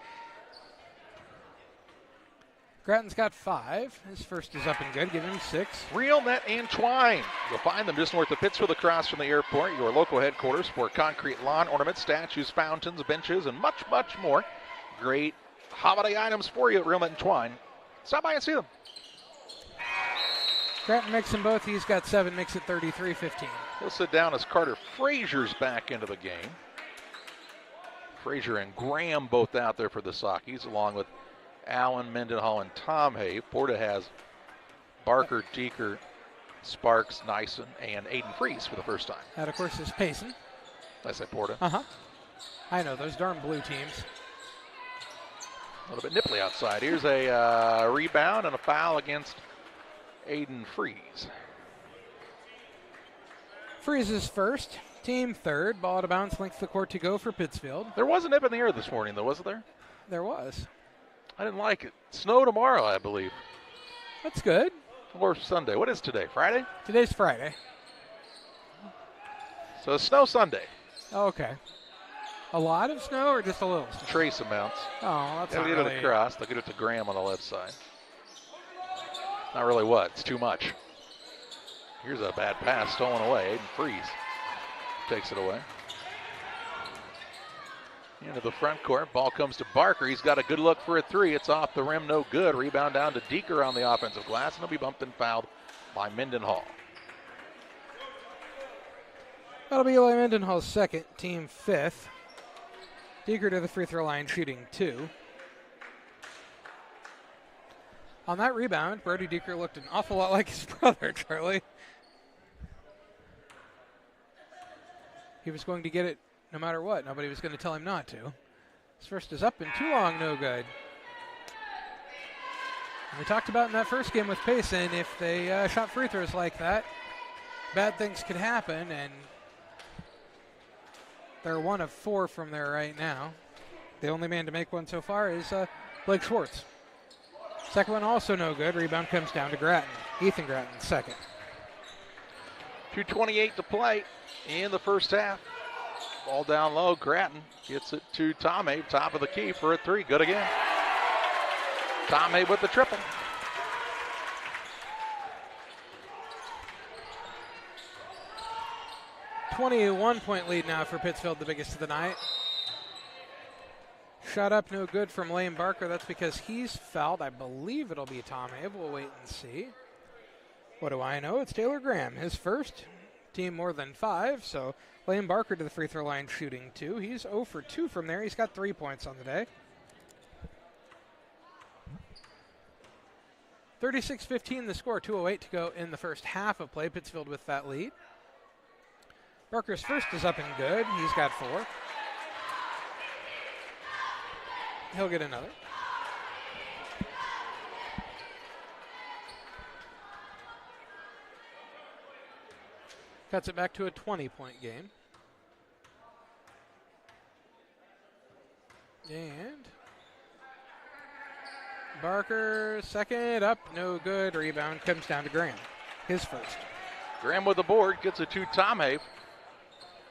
Grattan's got 5. His first is up and good. Give him 6. Real Net and Twine. You'll find them just north of Pittsfield across from the airport. Your local headquarters for concrete lawn ornaments, statues, fountains, benches, and much, much more. Great holiday items for you at Real Net and Twine. Stop by and see them. Grattan makes them both. He's got 7, makes it 33-15. He'll sit down as Carter Frazier's back into the game. Frazier and Graham both out there for the Saukees, along with Allen, Mendenhall, and Tomei. Porta has Barker, Deeker, Sparks, Nyson, and Aiden Freeze for the first time. That, of course, is Payson. I say Porta. Uh-huh. I know, those darn blue teams. A little bit nipply outside. Here's a rebound and a foul against Aiden Freeze. Freeze is first, team third. Ball out of bounds, length of the court to go for Pittsfield. There was a nip in the air this morning, though, wasn't there? There was. I didn't like it. Snow tomorrow, I believe. That's good. Or Sunday. What is today? Friday? Today's Friday. So snow Sunday. Okay. A lot of snow or just a little snow? Trace amounts. Oh, that's They'll not get really... it across. They'll get it to Graham on the left side. Not really what? It's too much. Here's a bad pass stolen away. Aiden Freeze takes it away. Into the front court. Ball comes to Barker. He's got a good look for a three. It's off the rim. No good. Rebound down to Deeker on the offensive glass, and he'll be bumped and fouled by Mendenhall. That'll be Eli Mendenhall's second, team 5th. Deeker to the free throw line, shooting 2. On that rebound, Brody Deeker looked an awful lot like his brother, Charlie. He was going to get it no matter what. Nobody was going to tell him not to. His first is up and too long, no good. And we talked about in that first game with Payson, if they shot free throws like that, bad things could happen, and they're 1 of 4 from there right now. The only man to make one so far is Blake Schwartz. Second one also no good. Rebound comes down to Grattan. Ethan Grattan, second. 2:28 to play in the first half. Ball down low. Grattan gets it to Tomei, top of the key for a three. Good again. Tomei with the triple. 21-point lead now for Pittsfield, the biggest of the night. Shot up, no good from Lane Barker. That's because he's fouled. I believe it'll be Tom Abe. We'll wait and see. What do I know? It's Taylor Graham, his first. Team more than 5, so Lane Barker to the free throw line shooting 2. He's 0 for 2 from there. He's got 3 points on the day. 36-15 the score, 2:08 to go in the first half of play. Pittsfield with that lead. Barker's first is up and good. He's got 4. He'll get another. Cuts it back to a 20-point game. And Barker, second, up, no good. Rebound comes down to Graham, his first. Graham with the board, gets it to Tom Have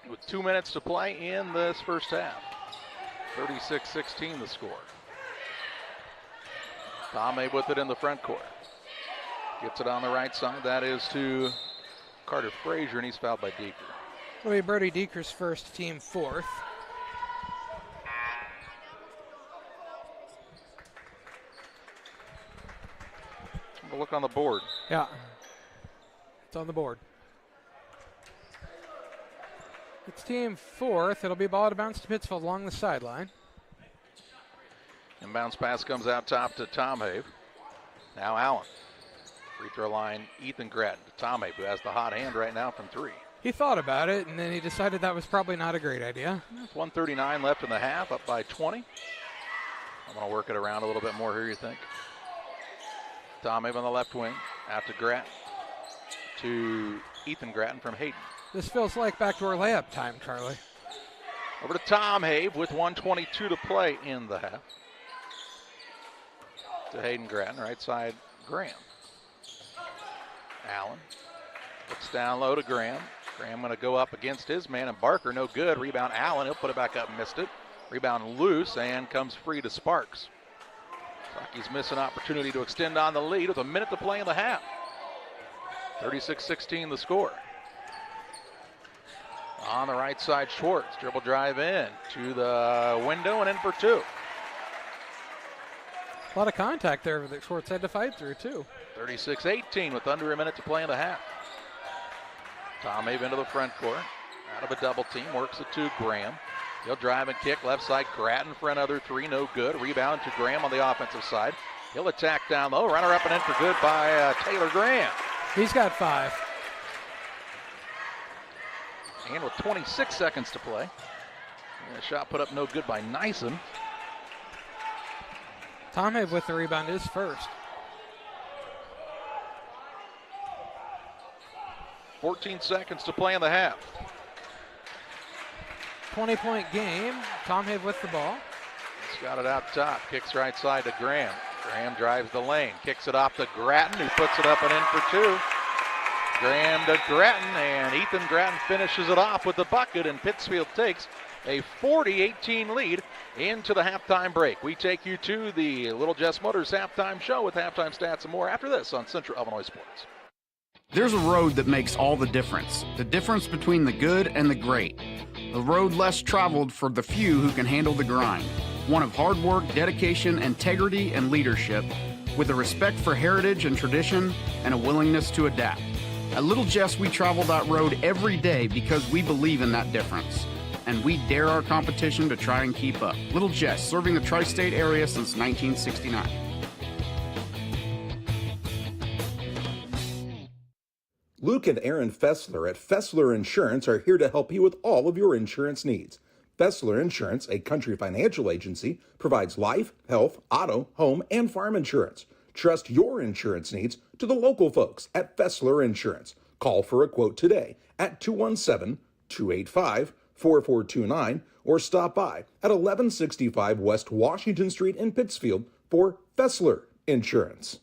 with 2 minutes to play in this first half. 36-16 the score. Tom Have with it in the front court. Gets it on the right side. That is to Carter Frazier, and he's fouled by Deeker. It'll be Brody Deeker's first, team 4th. Have a look on the board. Yeah, it's on the board. It's team 4th. It'll be ball out of bounds to Pittsfield along the sideline. Inbounds pass comes out top to Tom Have. Now Allen. Free throw line, Ethan Gratton to Tom Have, who has the hot hand right now from 3. He thought about it, and then he decided that was probably not a great idea. 1:39 left in the half, up by 20. I'm going to work it around a little bit more here, you think. Tom Have on the left wing, out to Gratton, to Ethan Gratton from Hayden. This feels like backdoor layup time, Charlie. Over to Tom Have with 1:22 to play in the half. To Hayden Gratton, right side, Graham. Allen looks down low to Graham. Graham going to go up against his man, and Barker, no good. Rebound Allen, he'll put it back up, missed it. Rebound loose, and comes free to Sparks. Saukee's missing opportunity to extend on the lead with a minute to play in the half. 36-16 the score. On the right side, Schwartz, dribble drive in to the window and in for 2. A lot of contact there that Schwartz had to fight through, too. 36-18 with under a minute to play in the half. Tom Have into the front court. Out of a double team, works it to Graham. He'll drive and kick left side. Gratton for another 3, no good. Rebound to Graham on the offensive side. He'll attack down low. Runner up and in for good by Taylor Graham. He's got 5. And with 26 seconds to play. And a shot put up no good by Nyson. Tom Have with the rebound is first. 14 seconds to play in the half. 20-point game. Tom Have with the ball. He's got it out top. Kicks right side to Graham. Graham drives the lane. Kicks it off to Gratton, who puts it up and in for 2. Graham to Gratton, and Ethan Gratton finishes it off with the bucket, and Pittsfield takes a 40-18 lead into the halftime break. We take you to the Little Jess Motors halftime show with halftime stats and more after this on Central Illinois Sports. There's a road that makes all the difference between the good and the great. The road less traveled for the few who can handle the grind. One of hard work, dedication, integrity, and leadership, with a respect for heritage and tradition and a willingness to adapt. At Little Jess, we travel that road every day because we believe in that difference. And we dare our competition to try and keep up. Little Jess, serving the tri-state area since 1969. Luke and Aaron Fessler at Fessler Insurance are here to help you with all of your insurance needs. Fessler Insurance, a Country Financial agency, provides life, health, auto, home, and farm insurance. Trust your insurance needs to the local folks at Fessler Insurance. Call for a quote today at 217-285-4429 or stop by at 1165 West Washington Street in Pittsfield for Fessler Insurance.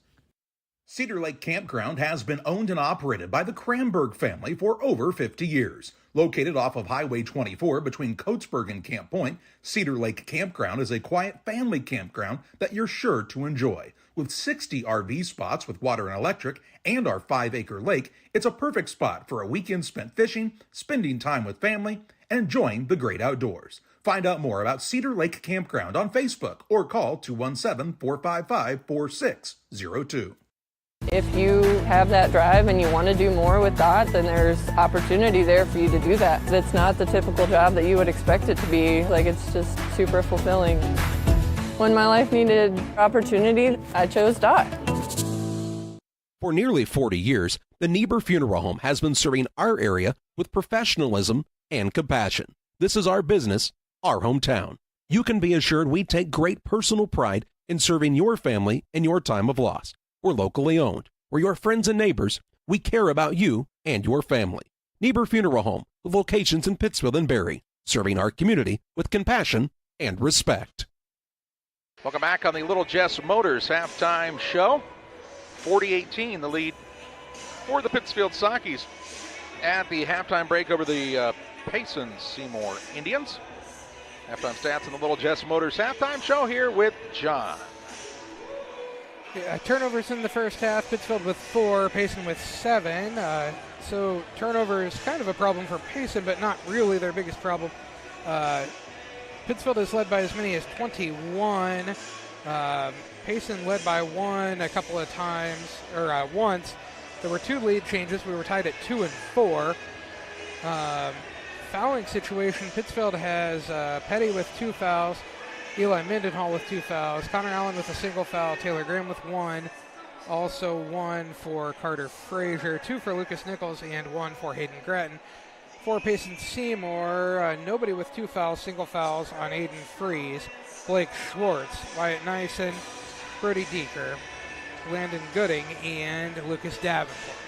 Cedar Lake Campground has been owned and operated by the Cranberg family for over 50 years. Located off of Highway 24 between Coatesburg and Camp Point, Cedar Lake Campground is a quiet family campground that you're sure to enjoy. With 60 RV spots with water and electric and our 5-acre lake, it's a perfect spot for a weekend spent fishing, spending time with family, and enjoying the great outdoors. Find out more about Cedar Lake Campground on Facebook or call 217-455-4602. If you have that drive and you want to do more with DOT, then there's opportunity there for you to do that. It's not the typical job that you would expect it to be. Like, it's just super fulfilling. When my life needed opportunity, I chose DOT. For nearly 40 years, the Niebuhr Funeral Home has been serving our area with professionalism and compassion. This is our business, our hometown. You can be assured we take great personal pride in serving your family in your time of loss. We're locally owned. We're your friends and neighbors. We care about you and your family. Niebuhr Funeral Home, with locations in Pittsfield and Barry, serving our community with compassion and respect. Welcome back on the Little Jess Motors halftime show. 40-18, the lead for the Pittsfield Saukees at the halftime break over the Payson Seymour Indians. Halftime stats on the Little Jess Motors halftime show here with John. Yeah, turnovers in the first half, Pittsfield with 4, Payson with 7. So turnover is kind of a problem for Payson, but not really their biggest problem. Pittsfield is led by as many as 21. Payson led by 1 a couple of times, or once. There were 2 lead changes. We were tied at 2 and 4. Fouling situation, Pittsfield has Petty with 2 fouls. Eli Mendenhall with 2 fouls, Connor Allen with a single foul, Taylor Graham with 1, also 1 for Carter Frazier, 2 for Lucas Nichols, and 1 for Hayden Gratton. For Payson Seymour, nobody with 2 fouls, single fouls on Aiden Freeze, Blake Schwartz, Wyatt Nyson, Brody Deeker, Landon Gooding, and Lucas Davenport.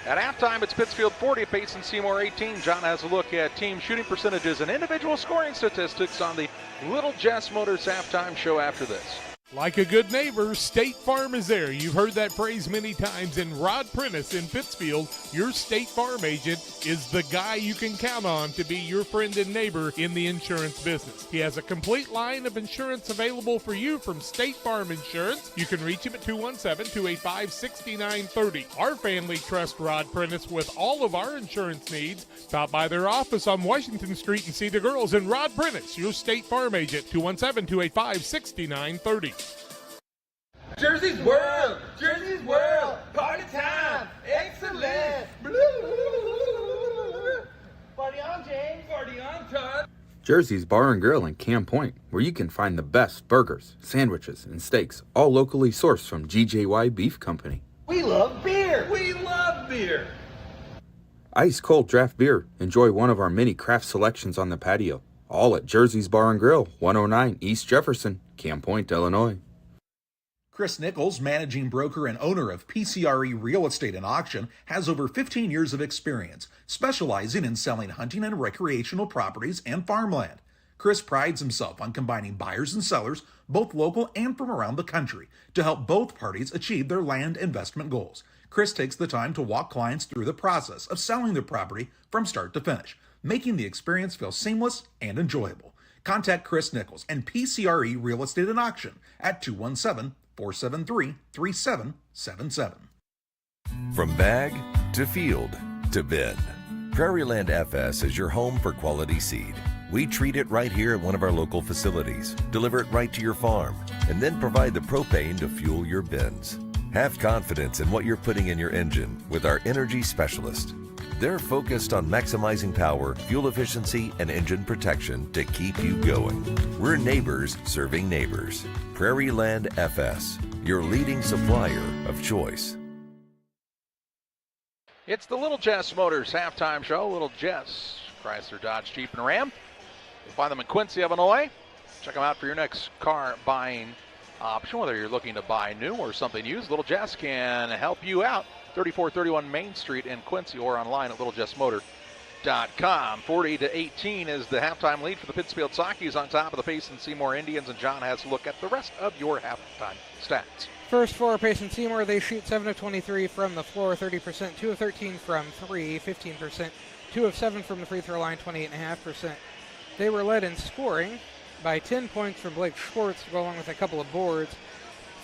At halftime, it's Pittsfield 40, Payson Seymour 18. John has a look at team shooting percentages and individual scoring statistics on the Little Jess Motors halftime show after this. Like a good neighbor, State Farm is there. You've heard that phrase many times. And Rod Prentice in Pittsfield, your State Farm agent, is the guy you can count on to be your friend and neighbor in the insurance business. He has a complete line of insurance available for you from State Farm Insurance. You can reach him at 217-285-6930. Our family trusts Rod Prentice with all of our insurance needs. Stop by their office on Washington Street and see the girls. And Rod Prentice, your State Farm agent, 217-285-6930. Jersey's World! Jersey's World! Party time! Excellent! Party on, James! Party on, Todd! Jersey's Bar and Grill in Camp Point, where you can find the best burgers, sandwiches, and steaks, all locally sourced from GJY Beef Company. We love beer! We love beer! Ice cold draft beer. Enjoy one of our many craft selections on the patio. All at Jersey's Bar and Grill, 109 East Jefferson, Camp Point, Illinois. Chris Nichols, managing broker and owner of PCRE Real Estate and Auction, has over 15 years of experience, specializing in selling hunting and recreational properties and farmland. Chris prides himself on combining buyers and sellers, both local and from around the country, to help both parties achieve their land investment goals. Chris takes the time to walk clients through the process of selling their property from start to finish, making the experience feel seamless and enjoyable. Contact Chris Nichols and PCRE Real Estate and Auction at 217-473-3777. From bag to field to bin, Prairieland FS is your home for quality seed. We treat it right here at one of our local facilities, deliver it right to your farm, and then provide the propane to fuel your bins. Have confidence in what you're putting in your engine with our energy specialist. They're focused on maximizing power, fuel efficiency, and engine protection to keep you going. We're neighbors serving neighbors. Prairieland FS, your leading supplier of choice. It's the Little Jess Motors halftime show. Little Jess, Chrysler, Dodge, Jeep, and Ram. You'll find them in Quincy, Illinois. Check them out for your next car buying option, whether you're looking to buy new or something used. Little Jess can help you out. 3431 Main Street in Quincy, or online at littlejessmotor.com. Seymour.com. 40-18 is the halftime lead for the Pittsfield Saukees on top of the Payson Seymour Indians, and John has a look at the rest of your halftime stats. First for Payson Seymour, they shoot 7 of 23 from the floor, 30%, 2 of 13 from 3, 15%, 2 of 7 from the free throw line, 28.5%. They were led in scoring by 10 points from Blake Schwartz, to go along with a couple of boards,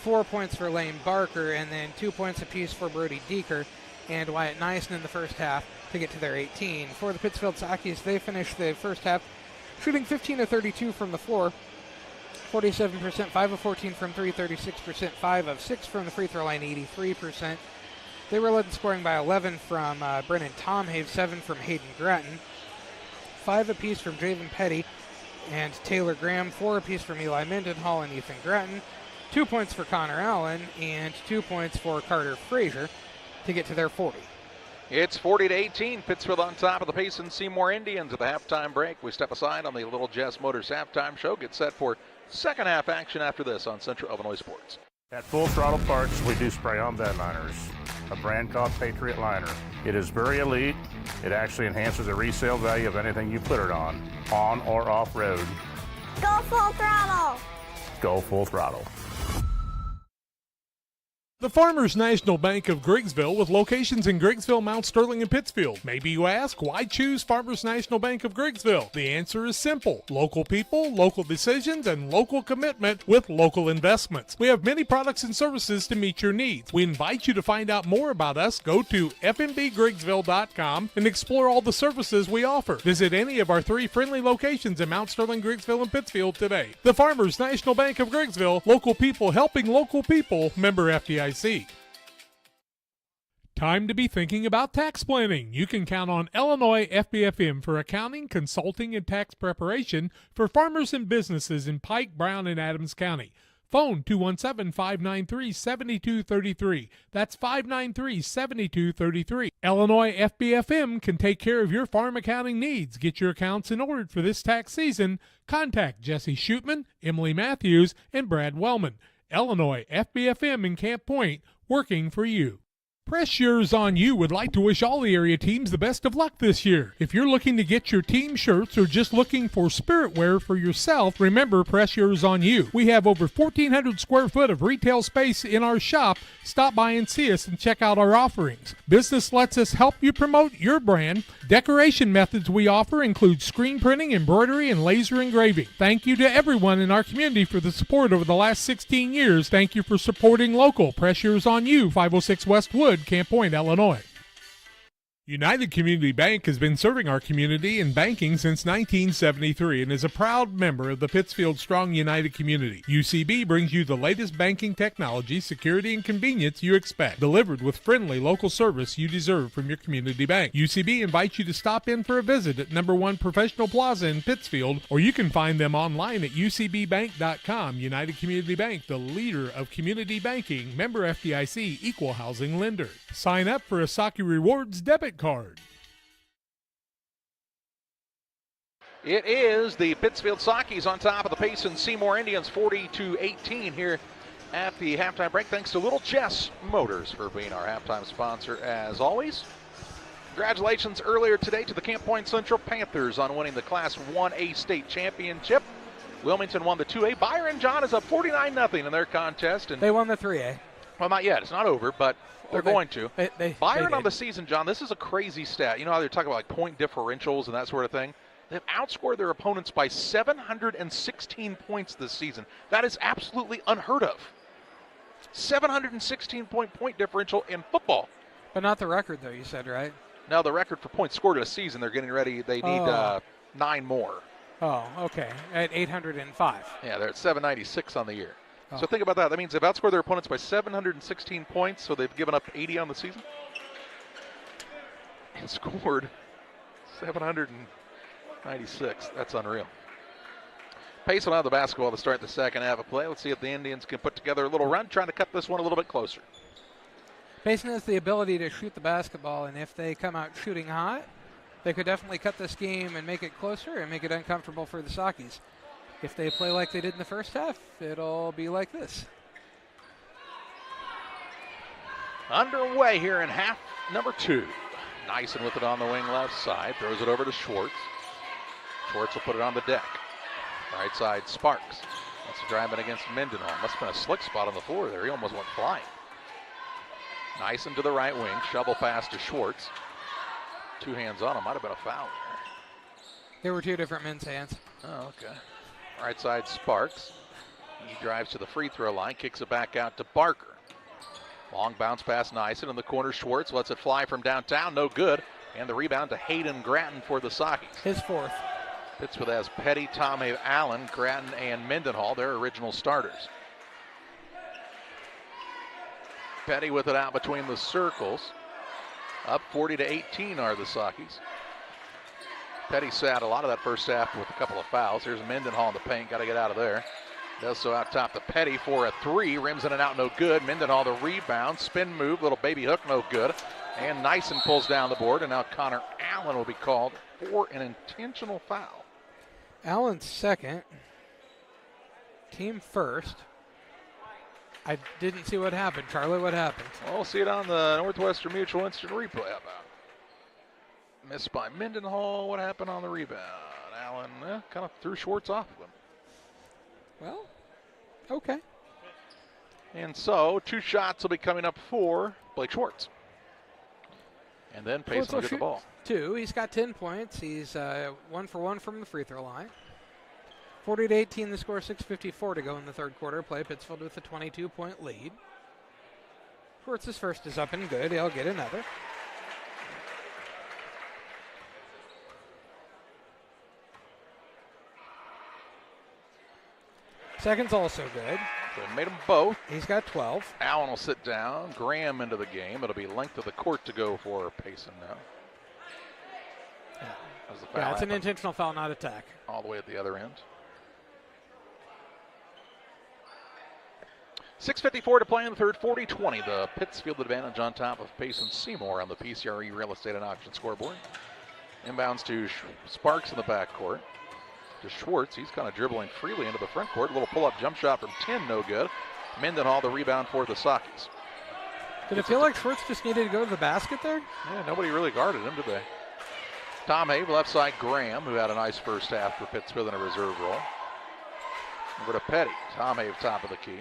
4 points for Lane Barker, and then 2 points apiece for Brody Deeker and Wyatt Nyson in the first half to get to their 18. For the Pittsfield Saukees, they finished the first half shooting 15 of 32 from the floor, 47%, 5 of 14 from 3, 36%, 5 of 6 from the free throw line, 83%. They were led in scoring by 11 from Brennan Tomhave, 7 from Hayden Gratton, 5 apiece from Javen Petty and Taylor Graham, 4 apiece from Eli Mendenhall and Ethan Gratton, 2 points for Connor Allen, and 2 points for Carter Frazier to get to their 40. It's 40-18. Pittsfield on top of the Payson Seymour Indians at the halftime break. We step aside on the Little Jess Motors halftime show. Get set for second half action after this on Central Illinois Sports. At Full Throttle Parts, we do spray-on bed liners, a brand called Patriot Liner. It is very elite. It actually enhances the resale value of anything you put it on or off-road. Go Full Throttle! Go Full Throttle. The Farmers National Bank of Griggsville, with locations in Griggsville, Mount Sterling, and Pittsfield. Maybe you ask, why choose Farmers National Bank of Griggsville? The answer is simple. Local people, local decisions, and local commitment with local investments. We have many products and services to meet your needs. We invite you to find out more about us. Go to fmbgriggsville.com and explore all the services we offer. Visit any of our 3 friendly locations in Mount Sterling, Griggsville, and Pittsfield today. The Farmers National Bank of Griggsville, local people helping local people, member FDIC. Time to be thinking about tax planning. You can count on Illinois FBFM for accounting, consulting, and tax preparation for farmers and businesses in Pike, Brown, and Adams County. Phone 217-593-7233. That's 593-7233. Illinois FBFM can take care of your farm accounting needs. Get your accounts in order for this tax season. Contact Jesse Shootman, Emily Matthews, and Brad Wellman. Illinois FBFM in Camp Point, working for you. Press Yours On You would like to wish all the area teams the best of luck this year. If you're looking to get your team shirts or just looking for spirit wear for yourself, remember Press Yours On You. We have over 1,400 square foot of retail space in our shop. Stop by and see us and check out our offerings. Business lets us help you promote your brand. Decoration methods we offer include screen printing, embroidery, and laser engraving. Thank you to everyone in our community for the support over the last 16 years. Thank you for supporting local. Press Yours On You, 506 West Wood, Camp Point, Illinois. United Community Bank has been serving our community in banking since 1973 and is a proud member of the Pittsfield Strong United community. UCB brings you the latest banking technology, security, and convenience you expect, delivered with friendly local service you deserve from your community bank. UCB invites you to stop in for a visit at number 1 Professional Plaza in Pittsfield, or you can find them online at ucbbank.com. United Community Bank, the leader of community banking, member FDIC, equal housing lender. Sign up for a Saukee Rewards debit card. It is the Pittsfield Saukees on top of the Payson Seymour Indians, 40-18 here at the halftime break. Thanks to Little Jess Motors for being our halftime sponsor as always. Congratulations earlier today to the Camp Point Central Panthers on winning the Class 1A state championship. Wilmington won the 2A. Byron John is up 49-0 in their contest. And they won the 3A. Well, not yet. It's not over, but they're going to. Byron they on the season, John, this is a crazy stat. You know how they're talking about like point differentials and that sort of thing? They've outscored their opponents by 716 points this season. That is absolutely unheard of. 716-point differential in football. But not the record, though, you said, right? No, the record for points scored in a season. They're getting ready. They need 9 more. Oh, okay. At 805. Yeah, they're at 796 on the year. So think about that. That means they've outscored their opponents by 716 points, so they've given up 80 on the season. And scored 796. That's unreal. Payson on the basketball to start the second half of play. Let's see if the Indians can put together a little run, trying to cut this one a little bit closer. Payson has the ability to shoot the basketball, and if they come out shooting hot, they could definitely cut this game and make it closer and make it uncomfortable for the Saukees. If they play like they did in the first half, it'll be like this. Underway here in half number 2. Nyson with it on the wing left side. Throws it over to Schwartz. Schwartz will put it on the deck. Right side, Sparks. That's a drive in against Mendenhall. Must have been a slick spot on the floor there. He almost went flying. Nyson to the right wing. Shovel pass to Schwartz. 2 hands on him. Might have been a foul there. There were 2 different men's hands. Oh, okay. Right side, Sparks. He drives to the free throw line. Kicks it back out to Barker. Long bounce pass, Nyson. In the corner, Schwartz lets it fly from downtown. No good. And the rebound to Hayden Gratton for the Saukees. His 4th. Pittsfield has Petty, Tomei, Allen, Gratton, and Mendenhall, their original starters. Petty with it out between the circles. Up 40-18 are the Saukees. Petty sat a lot of that first half with a couple of fouls. Here's Mendenhall in the paint. Got to get out of there. Does so out top to Petty for a 3. Rims in and out, no good. Mendenhall the rebound. Spin move, little baby hook, no good. And Nyson pulls down the board, and now Connor Allen will be called for an intentional foul. Allen's 2nd. Team 1st. I didn't see what happened. Charlie, what happened? Well, we'll see it on the Northwestern Mutual Instant Replay. How about missed by Mendenhall. What happened on the rebound? Allen kind of threw Schwartz off of him. Well, okay. And so 2 shots will be coming up for Blake Schwartz. And then Payson will get the ball. 2. He's got 10 points. He's 1 for 1 from the free throw line. 40-18 the score, 6:54 to go in the third quarter. Play Pittsfield with a 22-point lead. Schwartz's first is up and good. He'll get another. Second's also good. They made them both. He's got 12. Allen will sit down. Graham into the game. It'll be length of the court to go for Payson now. Yeah, it's an intentional foul, not attack. All the way at the other end. 6:54 to play in the third, 40-20. The Pittsfield advantage on top of Payson Seymour on the PCRE Real Estate and Auction scoreboard. Inbounds to Sparks in the backcourt. To Schwartz, he's kind of dribbling freely into the front court. A little pull-up jump shot from 10, no good. Mendenhall the rebound for the Saukees. Did it feel like Schwartz just needed to go to the basket there? Yeah, nobody really guarded him, did they? Tomei, left side Graham, who had a nice first half for Pittsfield in a reserve role. Over to Petty. Tomei top of the key.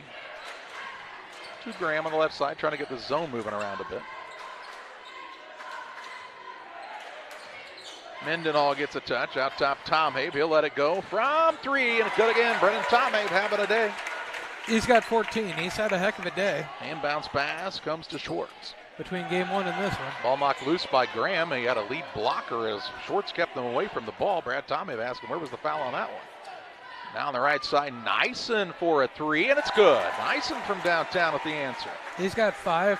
To Graham on the left side, trying to get the zone moving around a bit. Mendenhall gets a touch. Out top, Tomei. He'll let it go from 3, and good again. Brennan Tomei having a day. He's got 14. He's had a heck of a day. And bounce pass comes to Schwartz. Between game 1 and this one. Ball knocked loose by Graham. He had a lead blocker as Schwartz kept them away from the ball. Brad Tomei asked him where was the foul on that one. Now on the right side, Nyson for a 3, and it's good. Nyson from downtown with the answer. He's got 5.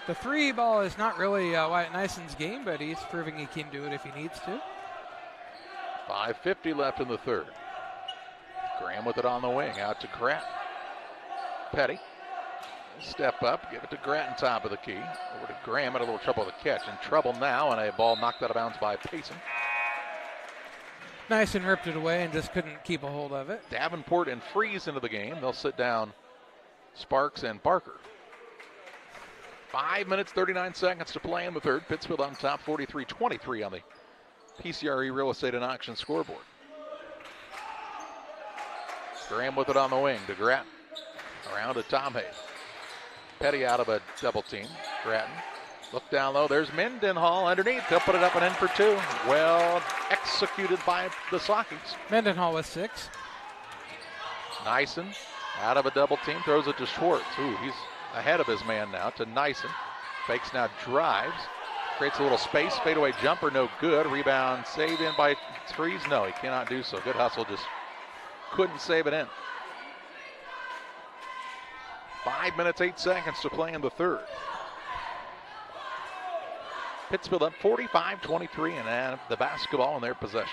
The 3 ball is not really Wyatt Nyson's game, but he's proving he can do it if he needs to. 5:50 left in the third. Graham with it on the wing, out to Gratton. Petty, step up, give it to Gratton, top of the key. Over to Graham, had a little trouble with the catch. In trouble now, and a ball knocked out of bounds by Payson. Nyson ripped it away and just couldn't keep a hold of it. Davenport and Freeze into the game. They'll sit down Sparks and Barker. 5 minutes, 39 seconds to play in the third. Pittsfield on top, 43-23 on the PCRE Real Estate and Auction scoreboard. Graham with it on the wing to Gratton. Around to Tomei. Petty out of a double team. Gratton. Look down low. There's Mendenhall underneath. They'll put it up and in for 2. Well executed by the Saukees. Mendenhall with 6. Nyson out of a double team. Throws it to Schwartz. Ooh, he's ahead of his man now to Nyson. Fakes now, drives. Creates a little space. Fadeaway jumper, no good. Rebound saved in by Freeze. No, he cannot do so. Good hustle, just couldn't save it in. 5 minutes, 8 seconds to play in the third. Pittsfield up 45-23 and have the basketball in their possession.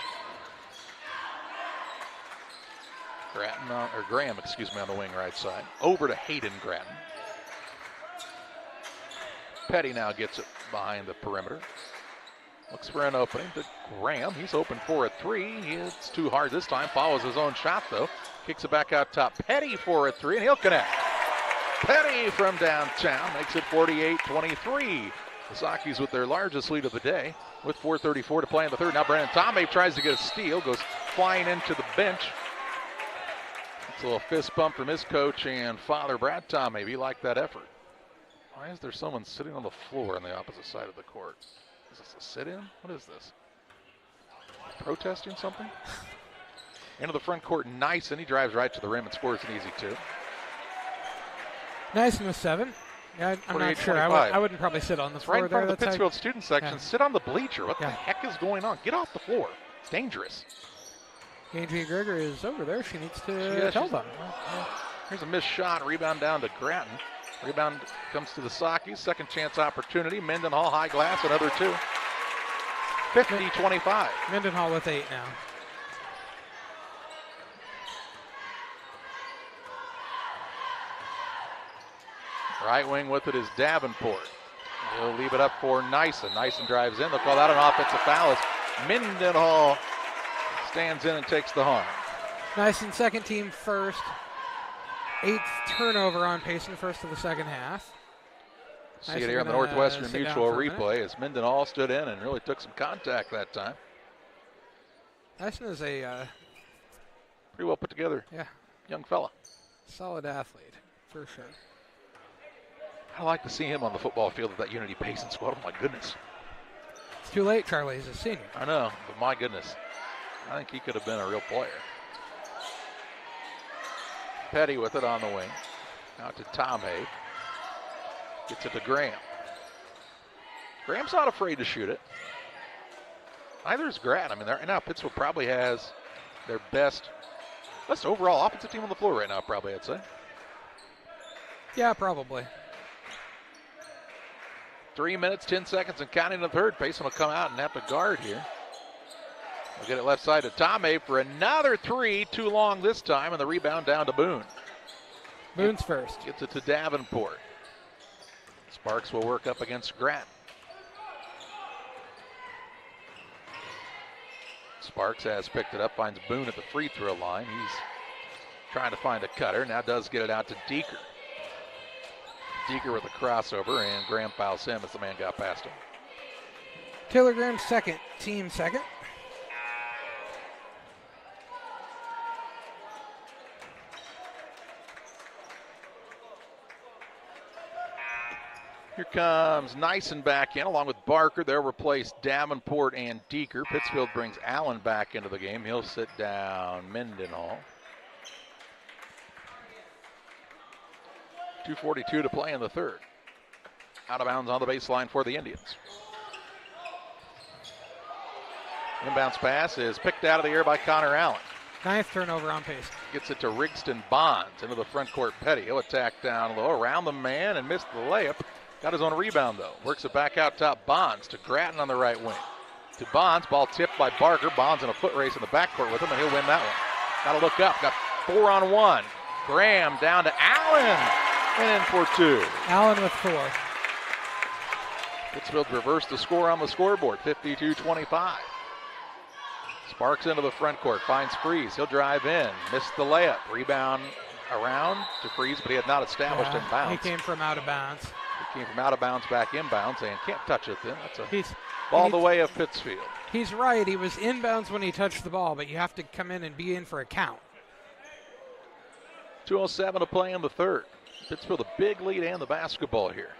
Graham, on the wing right side. Over to Hayden Gratton. Petty now gets it behind the perimeter. Looks for an opening to Graham. He's open for a 3. It's too hard this time. Follows his own shot though. Kicks it back out top. Petty for a 3, and he'll connect. Petty from downtown makes it 48-23. The Saukees with their largest lead of the day with 4:34 to play in the third. Now Brandon Tomei tries to get a steal, goes flying into the bench. It's a little fist bump from his coach and father, Brad Tomei. He liked that effort. Why is there someone sitting on the floor on the opposite side of the court? Is this a sit-in? What is this? Protesting something? Into the front court, nice, and he drives right to the rim and scores an easy 2. Nice with 7. Yeah, I'm not sure. I wouldn't probably sit on the floor right in front there. of the Pittsfield student section. Yeah. Sit on the bleacher. What the heck is going on? Get off the floor. It's dangerous. Andrea Greger is over there. She needs to tell them. Here's a missed shot. Rebound down to Grattan. Rebound comes to the Saukees. Second chance opportunity. Mendenhall, high glass, another 2. 50-25. Mendenhall with 8 now. Right wing with it is Davenport. He'll leave it up for Nyson. Nyson drives in. They'll call that an offensive foul as Mendenhall stands in and takes the harm. Nyson, second team first. 8th turnover on Payson, first of the second half. See it here on the Northwestern Mutual replay as Mendenhall stood in and really took some contact that time. Nyson is a pretty well put together young fella. Solid athlete, for sure. I like to see him on the football field of that Unity Payson squad. Oh, my goodness. It's too late, Charlie. He's a senior. I know, but my goodness. I think he could have been a real player. Petty with it on the wing. Out to Tomei. Gets it to Graham. Graham's not afraid to shoot it. Neither is Grattan. I mean, right now Pittsfield probably has their best overall offensive team on the floor right now, probably, I'd say. Yeah, probably. 3 minutes, 10 seconds, and counting in the third. Payson will come out and have to guard here. We'll get it left side to Tomei for another 3. Too long this time, and the rebound down to Boone. Boone's first. Gets it to Davenport. Sparks will work up against Grattan. Sparks has picked it up, finds Boone at the free throw line. He's trying to find a cutter. Now does get it out to Deeker. Deeker with a crossover, and Graham fouls him as the man got past him. Taylor Graham second, team second. Here comes Nyson back in along with Barker. They'll replace Davenport and Deeker. Pittsfield brings Allen back into the game. He'll sit down Mendenhall. 2:42 to play in the third. Out of bounds on the baseline for the Indians. Inbounds pass is picked out of the air by Connor Allen. 9th turnover on Payson. Gets it to Rigston Bonds into the front court. Petty, he'll attack down low around the man and missed the layup. Got his own rebound though. Works it back out top. Bonds to Grattan on the right wing. To Bonds, ball tipped by Barker. Bonds in a foot race in the backcourt with him, and he'll win that one. Got to look up. Got 4-on-1. Graham down to Allen. And in for 2. Allen with 4. Pittsfield reversed the score on the scoreboard, 52-25. Sparks into the front court, finds Freeze. He'll drive in, missed the layup. Rebound around to Freeze, but he had not established in bounds. He came from out of bounds. He came from out of bounds back inbounds and can't touch it then. That's a ball the way of Pittsfield. He's right. He was inbounds when he touched the ball, but you have to come in and be in for a count. 2:07 to play in the third. Pittsfield a big lead and the basketball here.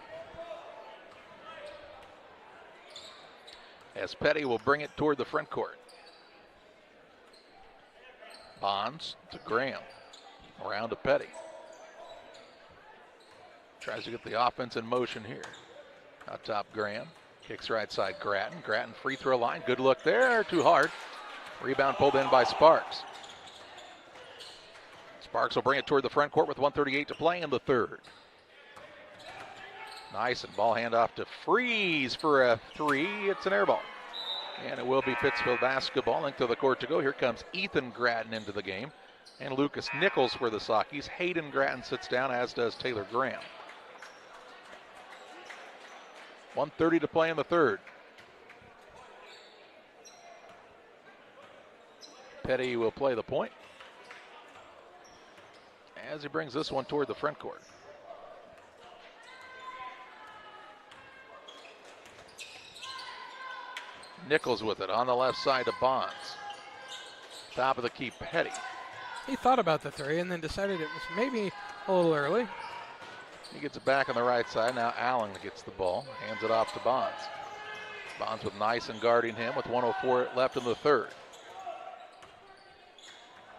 As Petty will bring it toward the front court. Bonds to Graham. Around to Petty. Tries to get the offense in motion here. Out top Graham. Kicks right side Grattan. Grattan free throw line. Good look there. Too hard. Rebound pulled in by Sparks. Sparks will bring it toward the front court with 1:38 to play in the third. Nice, and ball handoff to Freeze for a 3. It's an air ball. And it will be Pittsfield basketball. Length of the court to go. Here comes Ethan Grattan into the game. And Lucas Nichols for the Saukees. Hayden Grattan sits down, as does Taylor Graham. 1:30 to play in the third. Petty will play the point as he brings this one toward the front court. Nichols with it on the left side to Bonds. Top of the key, Petty. He thought about the three and then decided it was maybe a little early. He gets it back on the right side. Now Allen gets the ball, hands it off to Bonds. Bonds with Nyson guarding him with 1:04 left in the third.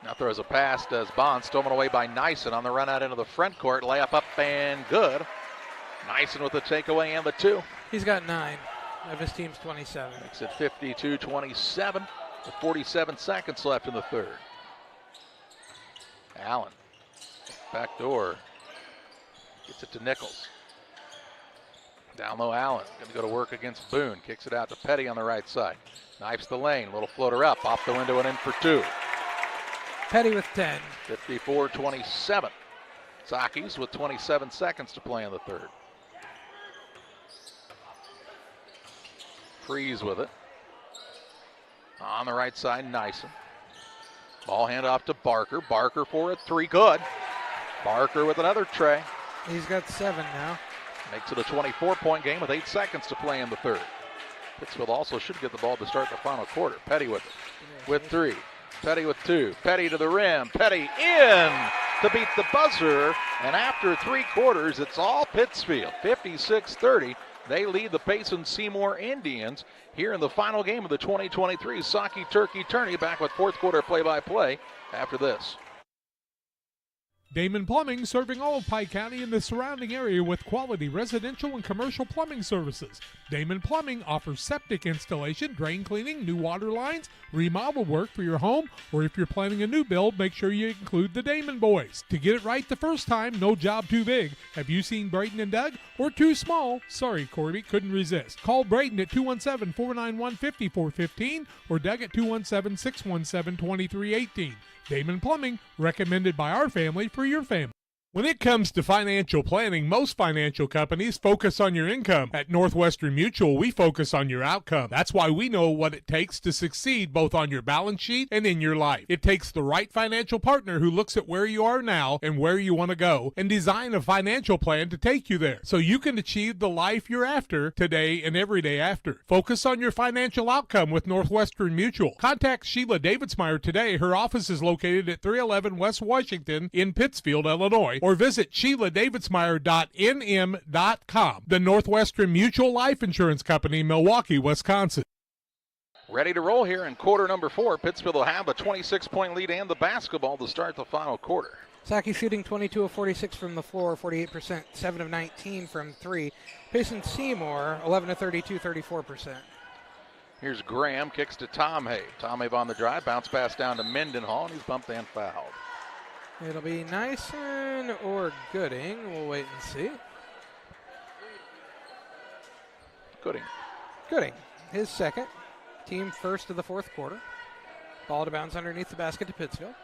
Now throws a pass, does Bonds, stolen away by Nyson on the run out into the front court. Layup up and good. Nyson with the takeaway and the 2. He's got 9 of his team's 27. Makes it 52-27 with 47 seconds left in the third. Allen, back door, gets it to Nichols. Down low, Allen, going to go to work against Boone. Kicks it out to Petty on the right side. Knifes the lane, little floater up, off the window and in for 2. Petty with 10. 54-27. Saukees with 27 seconds to play in the third. Freeze with it. On the right side, Nyson. Ball hand off to Barker. Barker for a 3, good. Barker with another tray. He's got 7 now. Makes it a 24-point game with 8 seconds to play in the third. Pittsfield also should get the ball to start the final quarter. Petty with it, with 3. Petty with 2. Petty to the rim. Petty in to beat the buzzer. And after 3 quarters, it's all Pittsfield. 56-30. They lead the Payson Seymour Indians here in the final game of the 2023 Saukee Turkey Tourney. Back with fourth quarter play-by-play after this. Damon Plumbing, serving all of Pike County and the surrounding area with quality residential and commercial plumbing services. Damon Plumbing offers septic installation, drain cleaning, new water lines, remodel work for your home, or if you're planning a new build, make sure you include the Damon boys. To get it right the first time, no job too big. Have you seen Braden and Doug? Or too small? Sorry, Corby, couldn't resist. Call Braden at 217-491-5415 or Doug at 217-617-2318. Damon Plumbing, recommended by our family for your family. When it comes to financial planning, most financial companies focus on your income. At Northwestern Mutual, we focus on your outcome. That's why we know what it takes to succeed both on your balance sheet and in your life. It takes the right financial partner who looks at where you are now and where you want to go and design a financial plan to take you there so you can achieve the life you're after today and every day after. Focus on your financial outcome with Northwestern Mutual. Contact Sheila Davidsmeyer today. Her office is located at 311 West Washington in Pittsfield, Illinois, or visit SheilaDavidsmeyer.nm.com. The Northwestern Mutual Life Insurance Company, Milwaukee, Wisconsin. Ready to roll here in quarter number 4. Pittsfield will have a 26-point lead and the basketball to start the final quarter. Saukee shooting 22 of 46 from the floor, 48%, 7 of 19 from 3. Payson Seymour, 11 of 32, 34%. Here's Graham, kicks to Tom Hay. Tom Hay on the drive, bounce pass down to Mendenhall, and he's bumped and fouled. It'll be Nyson or Gooding. We'll wait and see. Gooding. Gooding, his second. Team first of the fourth quarter. Ball to bounce underneath the basket to Pittsfield.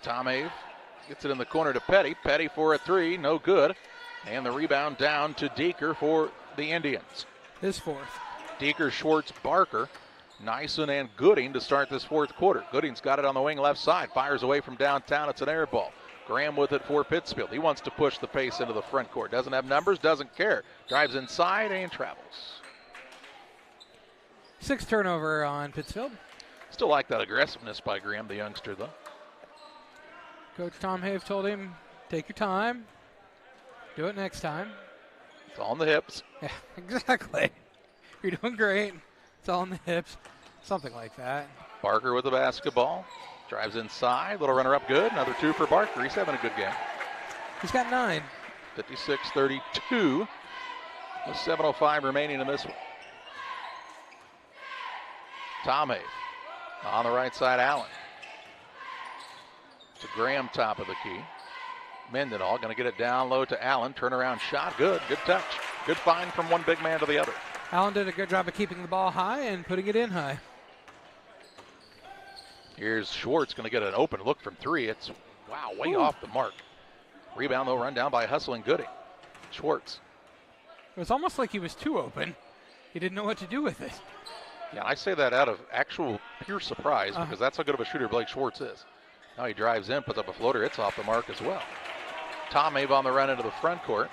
Tom Ave gets it in the corner to Petty. Petty for a 3, no good. And the rebound down to Deeker for the Indians. His fourth. Deeker, Schwartz, Barker, Nyson, and Gooding to start this fourth quarter. Gooding's got it on the wing left side. Fires away from downtown. It's an air ball. Graham with it for Pittsfield. He wants to push the pace into the front court. Doesn't have numbers, doesn't care. Drives inside and travels. 6th turnover on Pittsfield. Still like that aggressiveness by Graham, the youngster, though. Coach Tom Have told him, take your time. Do it next time. It's all in the hips. Yeah, exactly. You're doing great. It's all in the hips. Something like that. Barker with the basketball. Drives inside. Little runner up good. Another 2 for Barker. He's having a good game. He's got 9. 56-32. With 7:05 remaining in this one. Tom Hay. On the right side, Allen. To Graham, top of the key. Mendenhall going to get it down low to Allen. Turnaround shot. Good. Good touch. Good find from one big man to the other. Allen did a good job of keeping the ball high and putting it in high. Here's Schwartz going to get an open look from 3. It's, wow, way off the mark. Rebound, though, run down by hustling Gooding. Schwartz. It was almost like he was too open. He didn't know what to do with it. Yeah, I say that out of actual pure surprise because that's how good of a shooter Blake Schwartz is. Now he drives in, puts up a floater. It's off the mark as well. Tom Ave on the run into the front court.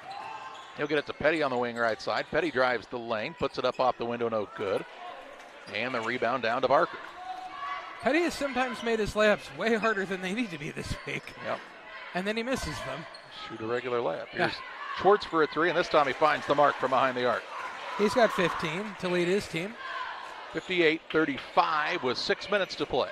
He'll get it to Petty on the wing right side. Petty drives the lane, puts it up off the window, no good. And the rebound down to Barker. Petty has sometimes made his layups way harder than they need to be this week. Yep. And then he misses them. Shoot a regular layup. Here's Schwartz for a 3, and this time he finds the mark from behind the arc. He's got 15 to lead his team. 58-35 with 6 minutes to play.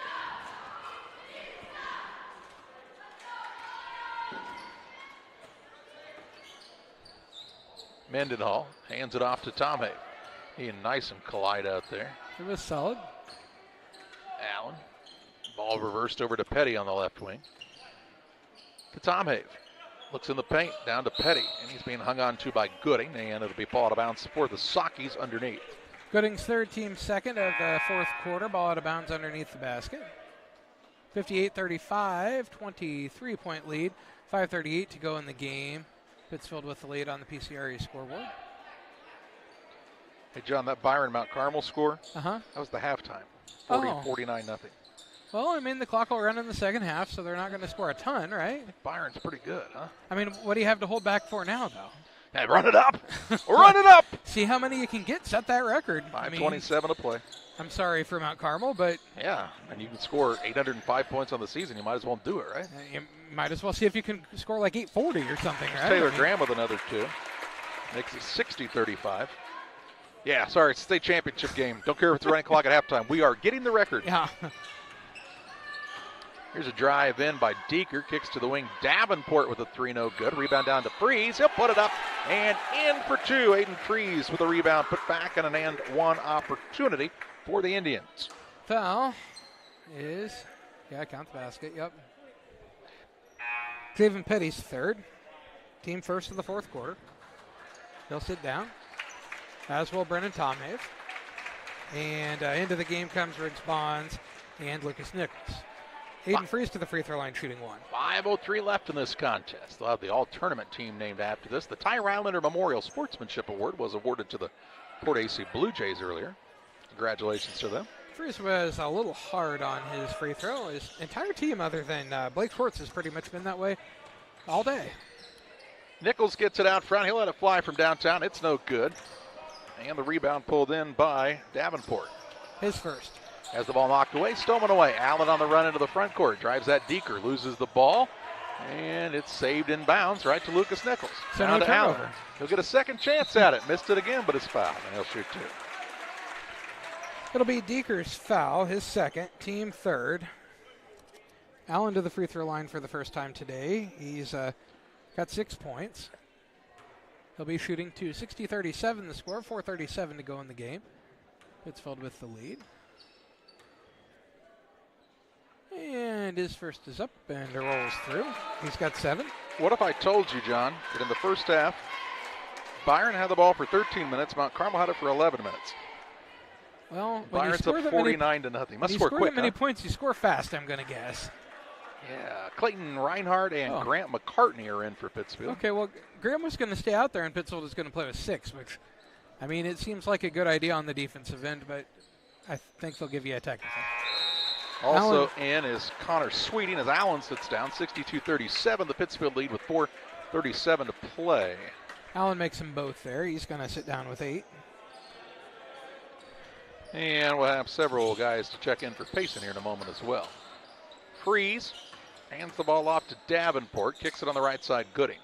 Mendenhall hands it off to Tomhave. He and Nyson collide out there. It was solid. Allen. Ball reversed over to Petty on the left wing. To Tomhave. Looks in the paint, down to Petty, and he's being hung on to by Gooding, and it'll be ball out of bounds for the Saukees underneath. Gooding's third, team second of the fourth quarter. Ball out of bounds underneath the basket. 58-35, 23-point lead. 5:38 to go in the game. Pittsfield with the lead on the PCRE scoreboard. Hey, John, that Byron Mount Carmel score, that was the halftime. 49-0. Well, I mean, the clock will run in the second half, so they're not going to score a ton, right? Byron's pretty good, huh? I mean, what do you have to hold back for now, though? Hey, run it up. Run it up. See how many you can get. Set that record. 5:27 to play. I'm sorry for Mount Carmel, but... Yeah, and you can score 805 points on the season. You might as well do it, right? You might as well see if you can score like 840 or something, right? Taylor Graham with another 2. Makes it 60-35. Yeah, sorry, it's the state championship game. Don't care if it's running clock at halftime. We are getting the record. Yeah. Here's a drive in by Deeker. Kicks to the wing. Davenport with a 3, no good. Rebound down to Freeze. He'll put it up and in for 2. Aiden Freeze with a rebound put back and an and one opportunity for the Indians. Foul is, count the basket, yep. Cleveland Petty's third. Team first of the fourth quarter. He'll sit down, as will Brennan Tomhave. And into the game comes Riggs Bonds and Lucas Nichols. Aiden Freeze to the free throw line, shooting 1. 5:03 left in this contest. They'll have the all-tournament team named after this. The Ty Rylander Memorial Sportsmanship Award was awarded to the Port AC Blue Jays earlier. Congratulations to them. Freeze was a little hard on his free throw. His entire team, other than Blake Schwartz, has pretty much been that way all day. Nichols gets it out front. He'll let it fly from downtown. It's no good. And the rebound pulled in by Davenport. His first. Has the ball knocked away, stolen away. Allen on the run into the front court. Drives that Deeker, loses the ball. And it's saved in bounds right to Lucas Nichols. So down no to Allen. turnover. He'll get a second chance at it. Missed it again, but it's fouled. And he'll shoot 2. It'll be Deeker's foul, his second, team third. Allen to the free throw line for the first time today. He's got 6 points. He'll be shooting 2. 60-37 the score, 4:37 to go in the game. Pittsfield with the lead. And his first is up and it rolls through. He's got 7. What if I told you, John, that in the first half, Byron had the ball for 13 minutes, Mount Carmel had it for 11 minutes. Well, Byron's up 49-0. Must score quick. When many points, you score fast, I'm going to guess. Yeah, Clayton Reinhardt and Grant McCartney are in for Pittsfield. Okay, well, Graham was going to stay out there, and Pittsfield is going to play with 6, which, I mean, it seems like a good idea on the defensive end, but I think they'll give you a technical. Also in is Connor Sweeting as Allen sits down, 62-37, the Pittsfield lead with 4:37 to play. Allen makes them both there. He's going to sit down with 8. And we'll have several guys to check in for Payson here in a moment as well. Freeze hands the ball off to Davenport, kicks it on the right side, Gooding.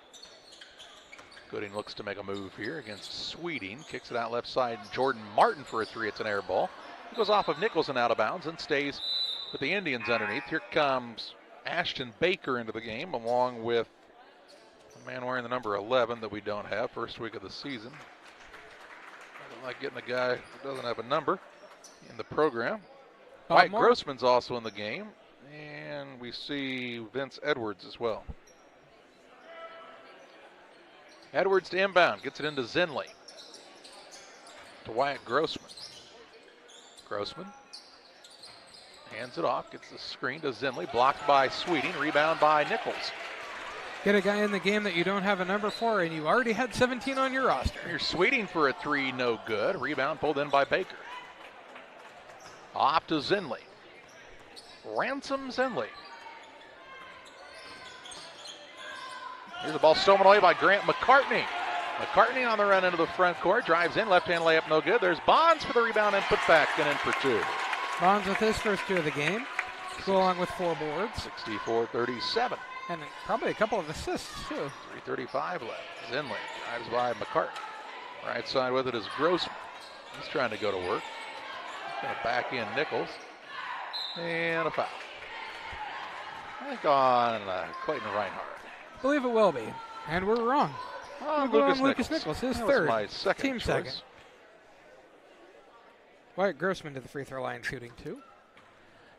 Gooding looks to make a move here against Sweeting, kicks it out left side, Jordan Martin for a 3, it's an air ball. It goes off of Nichols and out of bounds and stays with the Indians underneath. Here comes Ashton Baker into the game along with a man wearing the number 11 that we don't have, first week of the season. I don't like getting a guy who doesn't have a number in the program. Mike Grossman's also in the game, and we see Vince Edwards as well. Edwards to inbound, gets it into Zinley. To Wyatt Grossman. Grossman hands it off, gets the screen to Zinley, blocked by Sweeting, rebound by Nichols. Get a guy in the game that you don't have a number for, and you already had 17 on your roster. Here's Sweeting for a 3, no good. Rebound pulled in by Baker. Off to Zinley. Ransom Zinley. Here's the ball stolen away by Grant McCartney. McCartney on the run into the front court, drives in, left-hand layup, no good. There's Bonds for the rebound and put back and in for two. Bonds with his first two of the game, go along with 4 boards. 64-37. And probably a couple of assists, too. 3:35 left. Zinley drives by McCartney. Right side with it is Grossman. He's trying to go to work. Going to back in Nichols. And a foul. I think on Clayton Reinhardt. I believe it will be. And we're wrong. Lucas Nichols, his that third. was my second team choice. second. Wyatt Grossman to the free throw line shooting 2.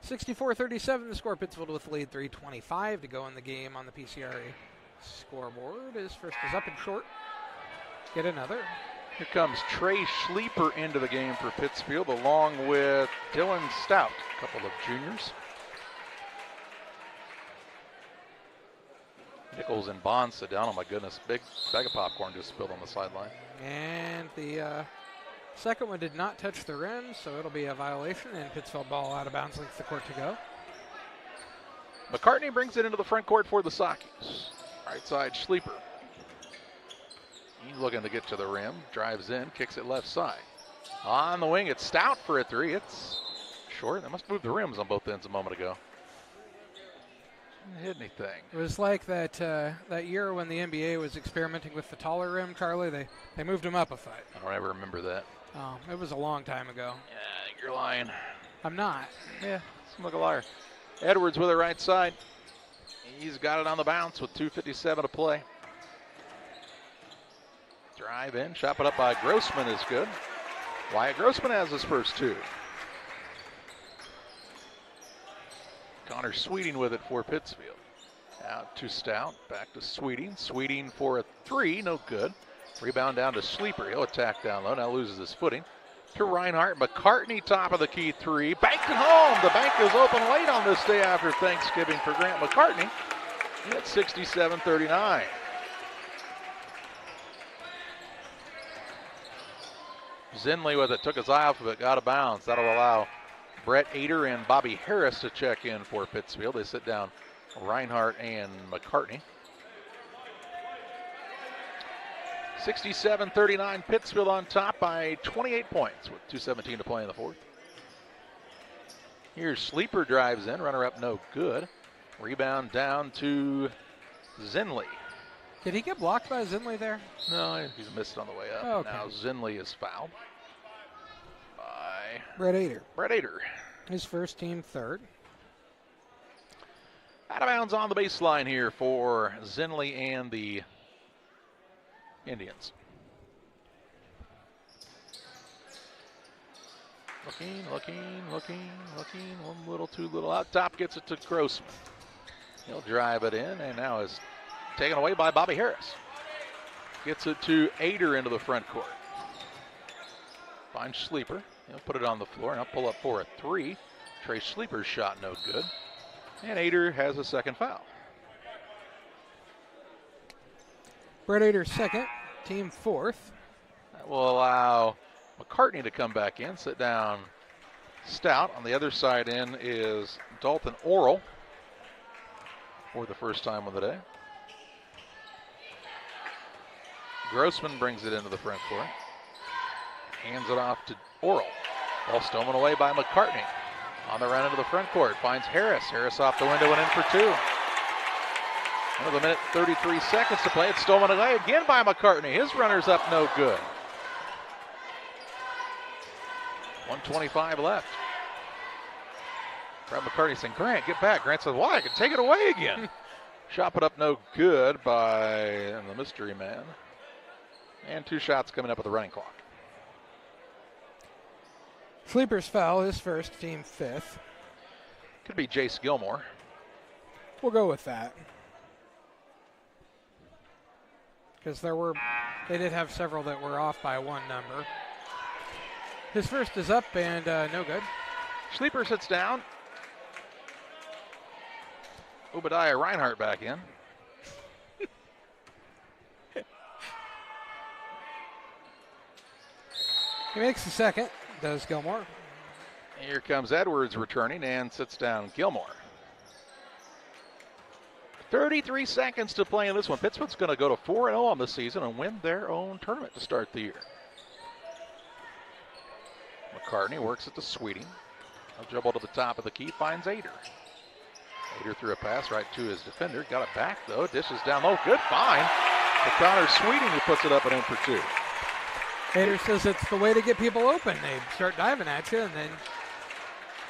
64-37 the score. Pittsfield with lead. 3:25 to go in the game on the PCRA scoreboard. His first is up and short. Get another. Here comes Trey Schleeper into the game for Pittsfield, along with Dylan Stout, a couple of juniors. Nichols and Bonds sit down. Oh my goodness, big bag of popcorn just spilled on the sideline. And the second one did not touch the rim, so it'll be a violation, and Pittsfield ball out of bounds, leaves the court to go. McCartney brings it into the front court for the Saukees. Right side, Schleeper. He's looking to get to the rim, drives in, kicks it left side. On the wing, it's Stout for a three. It's short. They must move the rims on both ends a moment ago. Didn't hit anything. It was like that that year when the NBA was experimenting with the taller rim, Charlie. They moved him up a foot. I don't ever remember that. Oh, it was a long time ago. Yeah, I think you're lying. I'm not. Yeah, seem like a liar. Edwards with it right side. He's got it on the bounce with 2:57 to play. Drive in, shot it up by Grossman is good. Wyatt Grossman has his first two. Connor Sweeting with it for Pittsfield. Out to Stout, back to Sweeting. Sweeting for a three, no good. Rebound down to Schleeper. He'll attack down low, now loses his footing. To Reinhardt. McCartney, top of the key three. Banked it home. The bank is open late on this day after Thanksgiving for Grant McCartney. At 67-39. Zinley with it, took his eye off of it, got a bounce. That'll allow Brett Ader and Bobby Harris to check in for Pittsfield. They sit down Reinhardt and McCartney. 67-39, Pittsfield on top by 28 points with 2:17 to play in the fourth. Here's Schleeper drives in, runner up no good. Rebound down to Zinley. Did he get blocked by Zinley there? No, he missed it on the way up. Oh, okay. Now Zinley is fouled by Brett Ader. Brett Ader. His first, team third. Out of bounds on the baseline here for Zinley and the Indians. Looking. One little, two little. Out top gets it to Grossman. He'll drive it in, and now is taken away by Bobby Harris. Gets it to Ader into the front court. Finds Schleeper. He'll put it on the floor, and I'll pull up for a three. Trey Schleeper's shot no good. And Ader has a second foul. Brett Ader second, team fourth. That will allow McCartney to come back in, sit down Stout. On the other side in is Dalton Orrell for the first time of the day. Grossman brings it into the front court. Hands it off to Orrell. Ball stolen away by McCartney. On the run into the front court, finds Harris. Harris off the window and in for two. Another minute, 33 seconds to play. It's stolen away again by McCartney. His runner's up no good. 1:25 left. Brad McCartney saying, Grant, get back. Grant says, why? I can take it away again. Shot put up no good by the mystery man. And two shots coming up with the running clock. Schleeper's foul, his first, team fifth. Could be Jace Gilmore. We'll go with that. Because they did have several that were off by one number. His first is up and no good. Schleeper sits down. Obadiah Reinhardt back in. He makes the second, does Gilmore. Here comes Edwards returning and sits down Gilmore. 33 seconds to play in this one. Pittsfield's going to go to 4-0 on the season and win their own tournament to start the year. McCartney works it to Sweeting. A dribble to the top of the key, finds Ader. Ader threw a pass right to his defender. Got it back, though. Dishes down low. Good find. To Connor Sweeting, who puts it up and in for two. Ader says it's the way to get people open. They start diving at you, and then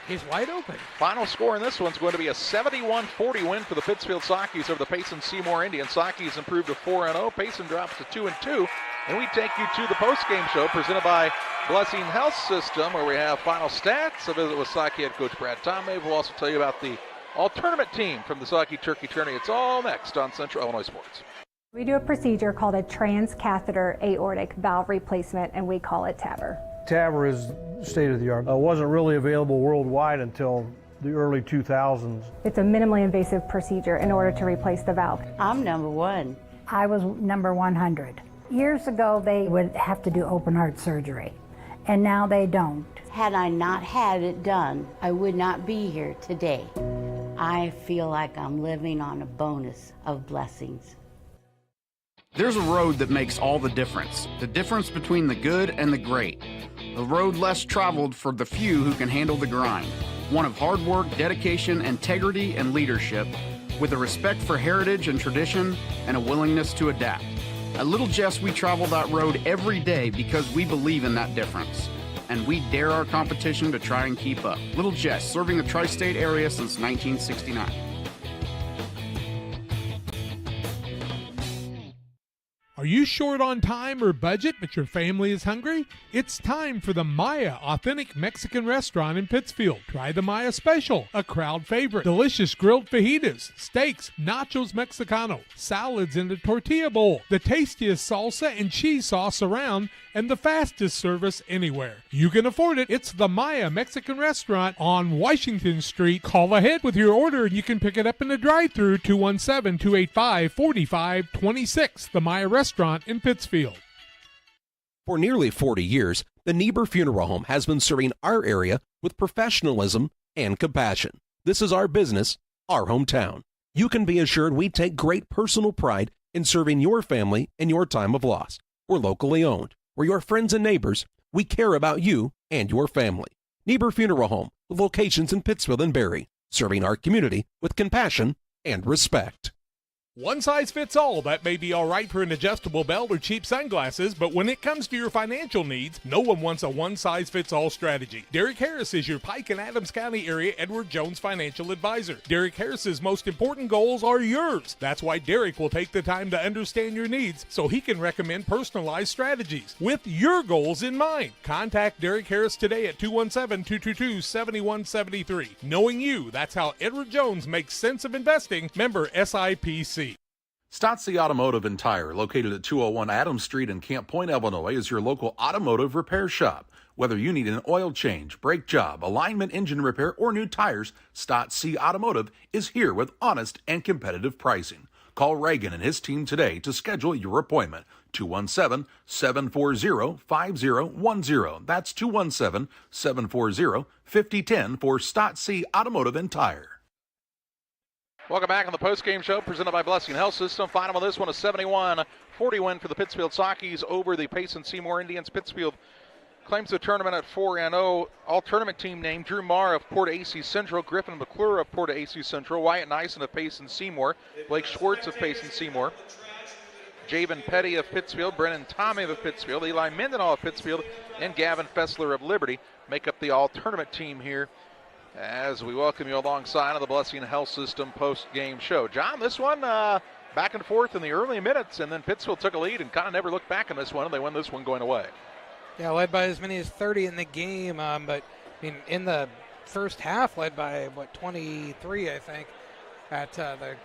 he's wide open. Final score in this one's going to be a 71-40 win for the Pittsfield Saukees over the Payson Seymour Indians. Saukees improved to 4-0. Payson drops to 2-2. And we take you to the post-game show presented by Blessing Health System, where we have final stats. A visit with Saukee head coach Brad Tomei. We'll also tell you about the all-tournament team from the Saukee Turkey Tourney. It's all next on Central Illinois Sports. We do a procedure called a transcatheter aortic valve replacement, and we call it TAVR. TAVR is state of the art. Wasn't really available worldwide until the early 2000s. It's a minimally invasive procedure in order to replace the valve. I'm number 1. I was number 100. Years ago, they would have to do open heart surgery, and now they don't. Had I not had it done, I would not be here today. I feel like I'm living on a bonus of blessings. There's a road that makes all the difference between the good and the great. A road less traveled for the few who can handle the grind. One of hard work, dedication, integrity, and leadership, with a respect for heritage and tradition and a willingness to adapt. At Little Jess, we travel that road every day because we believe in that difference. And we dare our competition to try and keep up. Little Jess, serving the tri-state area since 1969. Are you short on time or budget, but your family is hungry? It's time for the Maya Authentic Mexican Restaurant in Pittsfield. Try the Maya Special, a crowd favorite. Delicious grilled fajitas, steaks, nachos Mexicano, salads in a tortilla bowl, the tastiest salsa and cheese sauce around, and the fastest service anywhere. You can afford it. It's the Maya Mexican Restaurant on Washington Street. Call ahead with your order and you can pick it up in the drive-thru, 217-285-4526. The Maya Restaurant in Pittsfield. For nearly 40 years, the Niebuhr Funeral Home has been serving our area with professionalism and compassion. This is our business, our hometown. You can be assured we take great personal pride in serving your family in your time of loss. We're locally owned. We're your friends and neighbors. We care about you and your family. Niebuhr Funeral Home, with locations in Pittsfield and Barry, serving our community with compassion and respect. One size fits all. That may be all right for an adjustable belt or cheap sunglasses, but when it comes to your financial needs, no one wants a one-size-fits-all strategy. Derek Harris is your Pike and Adams County area Edward Jones financial advisor. Derek Harris's most important goals are yours. That's why Derek will take the time to understand your needs so he can recommend personalized strategies with your goals in mind. Contact Derek Harris today at 217-222-7173. Knowing you, that's how Edward Jones makes sense of investing. Member SIPC. Stotsy Automotive and Tire, located at 201 Adams Street in Camp Point, Illinois, is your local automotive repair shop. Whether you need an oil change, brake job, alignment, engine repair, or new tires, Stotsy Automotive is here with honest and competitive pricing. Call Reagan and his team today to schedule your appointment. 217-740-5010. That's 217-740-5010 for Stotsy Automotive and Tire. Welcome back on the postgame show presented by Blessing Health System. Final on this one, a 71-40 win for the Pittsfield Saukees over the Payson Seymour Indians. Pittsfield claims the tournament at 4-0. All-tournament team name: Drew Marr of Port AC Central, Griffin McClure of Port AC Central, Wyatt Nyson of Payson Seymour, Blake Schwartz of Payson Seymour, Javen Petty of Pittsfield, Brennan Tommy of Pittsfield, Eli Mendenhall of Pittsfield, and Gavin Fessler of Liberty make up the all-tournament team here as we welcome you alongside of the Blessing Health System post-game show. John, this one back and forth in the early minutes, and then Pittsfield took a lead and kind of never looked back in this one, and they won this one going away. Yeah, led by as many as 30 in the game, but I mean, in the first half, led by, 23, I think, at the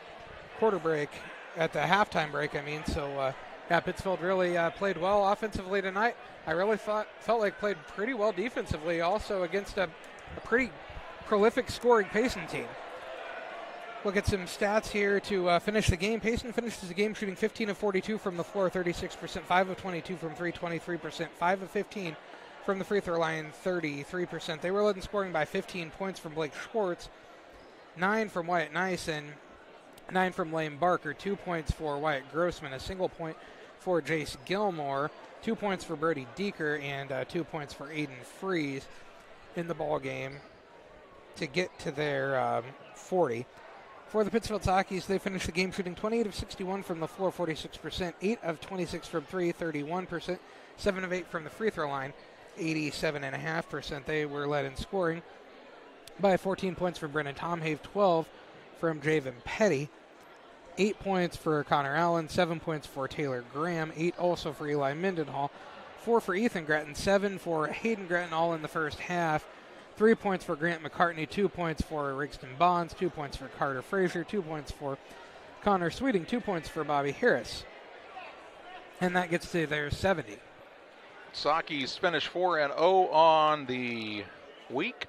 quarter break, at the halftime break, I mean. So, Pittsfield really played well offensively tonight. I really felt like played pretty well defensively also against a pretty prolific scoring Payson team. Look at some stats here to finish the game. Payson finishes the game shooting 15 of 42 from the floor, 36%, 5 of 22 from 3, 23%, 5 of 15 from the free throw line, 33%. They were led in scoring by 15 points from Blake Schwartz, 9 from Wyatt Nyson, 9 from Lane Barker, 2 points for Wyatt Grossman, a single point for Jace Gilmore, 2 points for Brody Deeker, and 2 points for Aiden Freeze in the ball game to get to their 40. For the Pittsfield Saukees, they finished the game shooting 28 of 61 from the floor, 46%, 8 of 26 from 3, 31%, 7 of 8 from the free throw line, 87.5%. They were led in scoring by 14 points from Brennan Tomhave, 12 from Javen Petty, 8 points for Connor Allen, 7 points for Taylor Graham, 8 also for Eli Mindenhall, 4 for Ethan Gretton, 7 for Hayden Gretton, all in the first half, 3 points for Grant McCartney, 2 points for Rigston Bonds, 2 points for Carter Frazier, 2 points for Connor Sweeting, 2 points for Bobby Harris. And that gets to their 70. Saukees finish 4-0 on the week.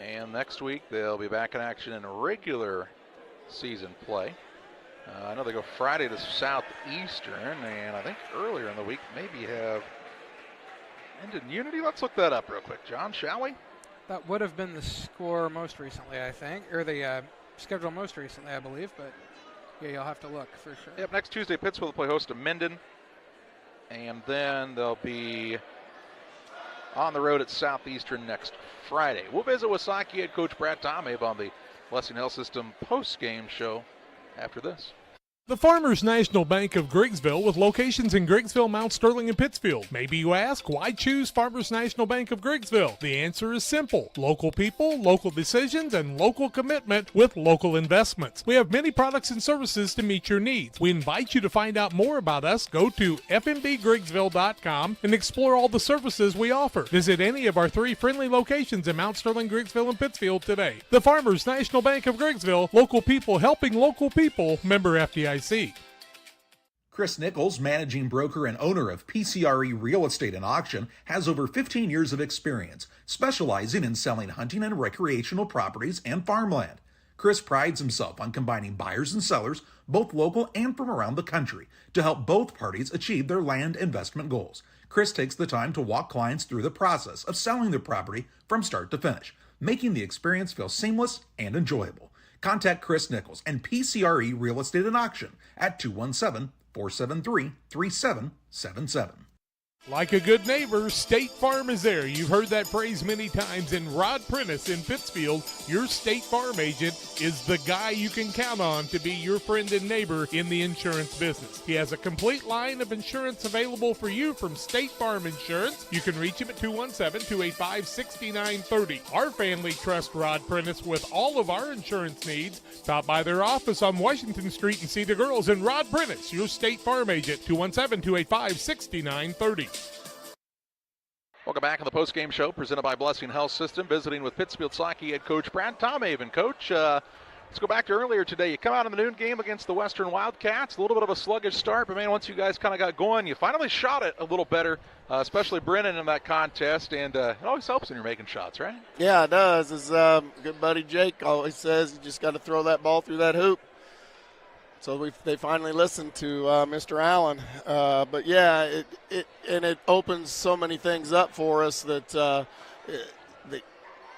And next week they'll be back in action in regular season play. I know they go Friday to Southeastern, and I think earlier in the week maybe have ended Unity. Let's look that up real quick, John, shall we? That would have been the score most recently, I think, or the schedule most recently, I believe, but yeah, you'll have to look for sure. Yep, next Tuesday, Pittsfield will play host to Minden, and then they'll be on the road at Southeastern next Friday. We'll visit with Saukee head coach Brad Tomhave on the Blessing Health System post-game show after this. The Farmers National Bank of Griggsville, with locations in Griggsville, Mount Sterling, and Pittsfield. Maybe you ask, why choose Farmers National Bank of Griggsville? The answer is simple. Local people, local decisions, and local commitment with local investments. We have many products and services to meet your needs. We invite you to find out more about us. Go to fmbgriggsville.com and explore all the services we offer. Visit any of our 3 friendly locations in Mount Sterling, Griggsville, and Pittsfield today. The Farmers National Bank of Griggsville, local people helping local people, member FDIC. Chris Nichols, managing broker and owner of PCRE Real Estate and Auction, has over 15 years of experience, specializing in selling hunting and recreational properties and farmland. Chris prides himself on combining buyers and sellers, both local and from around the country, to help both parties achieve their land investment goals. Chris takes the time to walk clients through the process of selling their property from start to finish, making the experience feel seamless and enjoyable. Contact Chris Nichols and PCRE Real Estate and Auction at 217-473-3777. Like a good neighbor, State Farm is there. You've heard that phrase many times. And Rod Prentice in Pittsfield, your State Farm agent, is the guy you can count on to be your friend and neighbor in the insurance business. He has a complete line of insurance available for you from State Farm Insurance. You can reach him at 217-285-6930. Our family trusts Rod Prentice with all of our insurance needs. Stop by their office on Washington Street and see the girls. And Rod Prentice, your State Farm agent, 217-285-6930. Welcome back on the post-game show presented by Blessing Health System. Visiting with Pittsfield Saukee head coach Brad Tomhave. And Coach, let's go back to earlier today. You come out in the noon game against the Western Wildcats. A little bit of a sluggish start, but man, once you guys kind of got going, you finally shot it a little better, especially Brennan in that contest. And it always helps when you're making shots, right? Yeah, it does. As good buddy Jake always says, you just got to throw that ball through that hoop. So they finally listened to Mr. Allen. But yeah, it opens so many things up for us that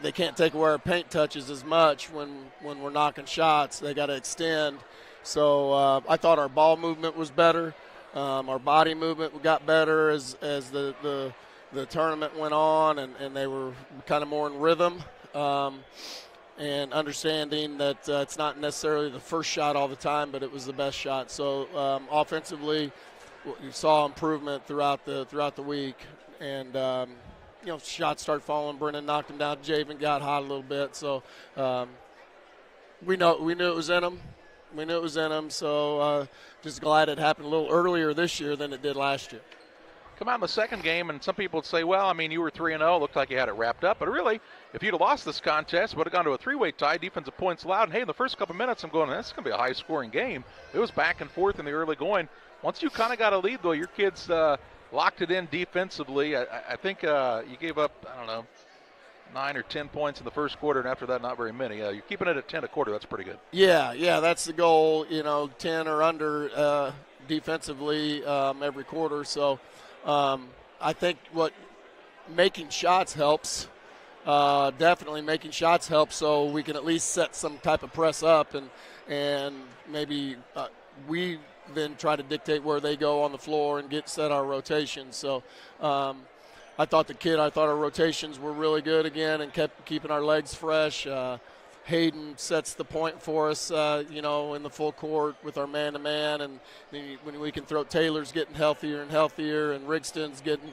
they can't take away our paint touches as much when we're knocking shots. They got to extend. So I thought our ball movement was better. Our body movement got better as the tournament went on, and they were kind of more in rhythm. And understanding that it's not necessarily the first shot all the time, but it was the best shot. So offensively, you saw improvement throughout the week, and shots started falling. Brennan knocked him down. Javen got hot a little bit. So we knew it was in him. We knew it was in him. So just glad it happened a little earlier this year than it did last year. Come out in the second game, and some people would say, well, I mean, you were 3-0. Looked like you had it wrapped up. But really, if you'd have lost this contest, would have gone to a 3-way tie, defensive points allowed. And, hey, in the first couple minutes, I'm going, this is going to be a high-scoring game. It was back and forth in the early going. Once you kind of got a lead, though, your kids locked it in defensively. I think you gave up, 9 or 10 points in the first quarter, and after that, not very many. You're keeping it at 10 a quarter. That's pretty good. Yeah, that's the goal, 10 or under defensively every quarter. So I think making shots helps. Definitely making shots helps, so we can at least set some type of press up. And and maybe we then try to dictate where they go on the floor and set our rotations. So I thought our rotations were really good again and kept keeping our legs fresh. Hayden sets the point for us, in the full court with our man-to-man, and when we can throw, Taylor's getting healthier and healthier, and Rigston's getting.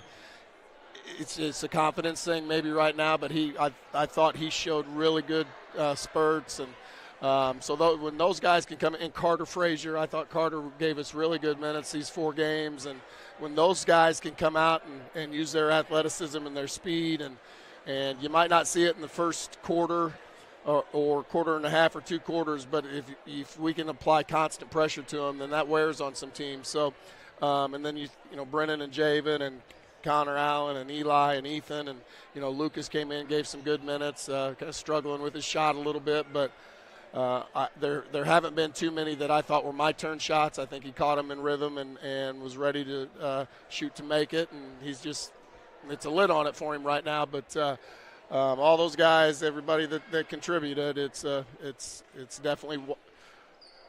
It's a confidence thing maybe right now, but I thought he showed really good spurts, and when those guys can come in, Carter Frazier, I thought Carter gave us really good minutes these 4 games, and when those guys can come out and use their athleticism and their speed, and you might not see it in the first quarter or quarter and a half or 2 quarters, but if we can apply constant pressure to them, then that wears on some teams. So, and then Brennan and Javen and Connor Allen and Eli and Ethan and Lucas came in, gave some good minutes, kind of struggling with his shot a little bit, but there haven't been too many that I thought were my turn shots. I think he caught them in rhythm and was ready to shoot to make it, and it's a lid on it for him right now, but all those guys, everybody that contributed, it's definitely,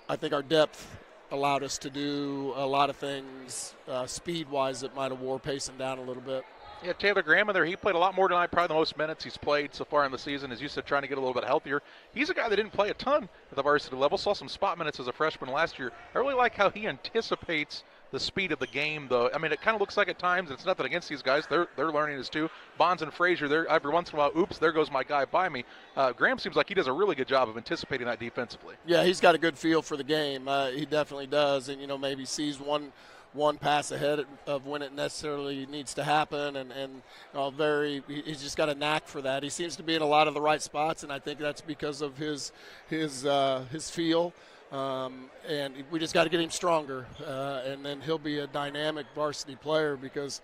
I think our depth allowed us to do a lot of things speed-wise that might have wore Payson down a little bit. Yeah, Taylor Graham in there, he played a lot more tonight, probably the most minutes he's played so far in the season, as you said, trying to get a little bit healthier. He's a guy that didn't play a ton at the varsity level, saw some spot minutes as a freshman last year. I really like how he anticipates the speed of the game, though. I mean, it kind of looks like at times, it's nothing against these guys, they're learning this too. Bonds and Frazier, every once in a while, oops, there goes my guy by me. Graham seems like he does a really good job of anticipating that defensively. Yeah, he's got a good feel for the game. He definitely does, and maybe sees one pass ahead of when it necessarily needs to happen, and he's just got a knack for that. He seems to be in a lot of the right spots, and I think that's because of his feel. And we just got to get him stronger, and then he'll be a dynamic varsity player because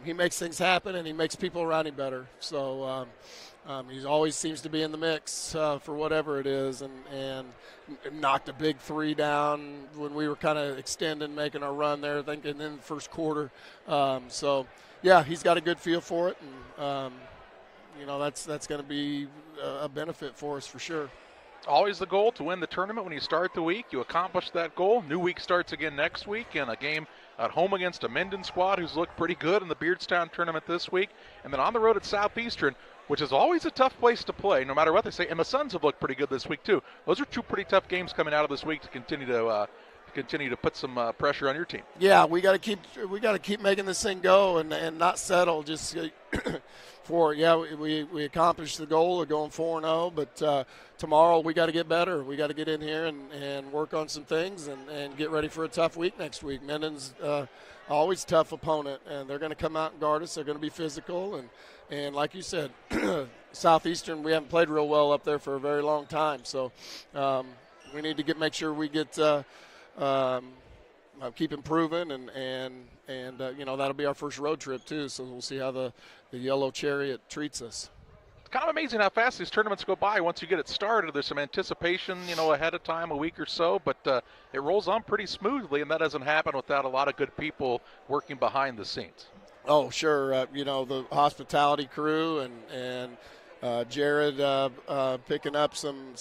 he makes things happen and he makes people around him better. So he always seems to be in the mix for whatever it is, and knocked a big 3 down when we were kind of extending, making our run there, I think, in the first quarter. So, yeah, he's got a good feel for it, and that's going to be a benefit for us for sure. Always the goal to win the tournament when you start the week. You accomplish that goal. New week starts again next week, and a game at home against a Minden squad who's looked pretty good in the Beardstown tournament this week. And then on the road at Southeastern, which is always a tough place to play, no matter what they say. And the Suns have looked pretty good this week, too. Those are 2 pretty tough games coming out of this week to continue to put some pressure on your team. Yeah, we got to keep making this thing go and not settle. Just we accomplished the goal of going 4-0, but tomorrow we got to get better. We got to get in here and work on some things and get ready for a tough week next week. Minden's always a tough opponent, and they're going to come out and guard us. They're going to be physical, and like you said, Southeastern, we haven't played real well up there for a very long time. So we need to make sure we get keep improving, and that'll be our first road trip too. So we'll see how the Yellow Chariot treats us. It's kind of amazing how fast these tournaments go by once you get it started. There's some anticipation, ahead of time, a week or so, but it rolls on pretty smoothly, and that doesn't happen without a lot of good people working behind the scenes. Oh, sure. The hospitality crew and Jared picking up some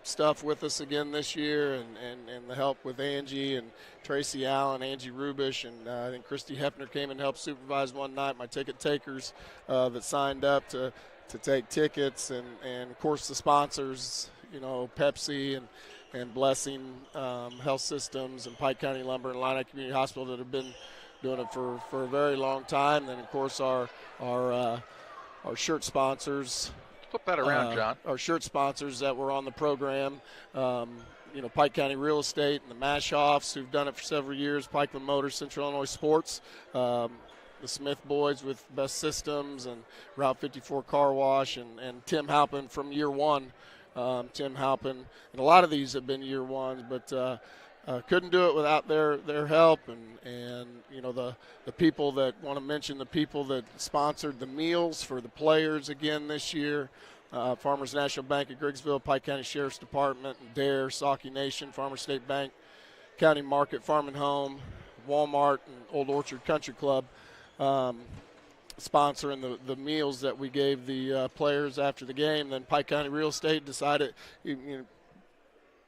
stuff with us again this year, and the help with Angie and Tracy Allen, Angie Rubish, and I think Christy Hefner came and helped supervise one night. My ticket takers that signed up to take tickets, and of course the sponsors, Pepsi and Blessing Health Systems and Pike County Lumber and Illini Community Hospital that have been doing it for a very long time. And of course our shirt sponsors. Flip that around, John. Our shirt sponsors that were on the program, Pike County Real Estate and the Mashoffs, who've done it for several years, Pikeland Motors, Central Illinois Sports, the Smith boys with Best Systems and Route 54 Car Wash, and Tim Halpin from year one. Tim Halpin, and a lot of these have been year ones, but couldn't do it without their help, and the people that want to mention the people that sponsored the meals for the players again this year. Farmers National Bank of Griggsville, Pike County Sheriff's Department, DARE, Saukee Nation, Farmers State Bank, County Market, Farm and Home, Walmart, and Old Orchard Country Club sponsoring the meals that we gave the players after the game. Then Pike County Real Estate decided,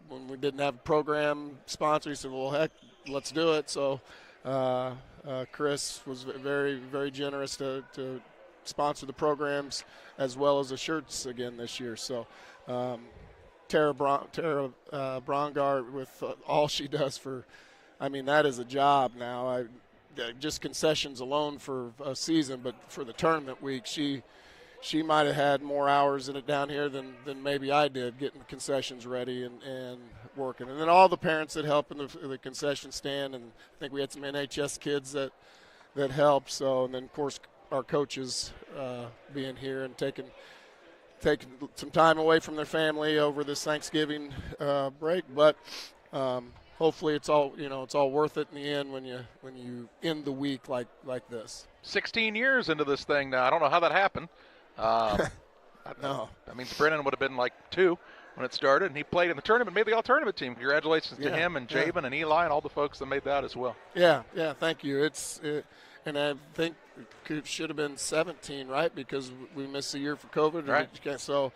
when we didn't have a program sponsor, he said, well, heck, let's do it. So Chris was very, very generous to sponsor the programs as well as the shirts again this year. So Tara Brongard, with all she does for, I mean, that is a job now. Just concessions alone for a season, but for the tournament week, she might have had more hours in it down here than maybe I did, getting the concessions ready and working. And then all the parents that help in the concession stand, and I think we had some NHS kids that helped. So, and then, of course, our coaches being here and taking some time away from their family over this Thanksgiving break. But hopefully it's all worth it in the end when you end the week like this. 16 years into this thing now. I don't know how that happened. No. I mean, Brennan would have been like 2 when it started, and he played in the tournament, made the all-tournament team. Congratulations to him and Javen and Eli and all the folks that made that as well. Yeah, thank you. And I think it should have been 17, right? Because we missed a year for COVID. Right. So,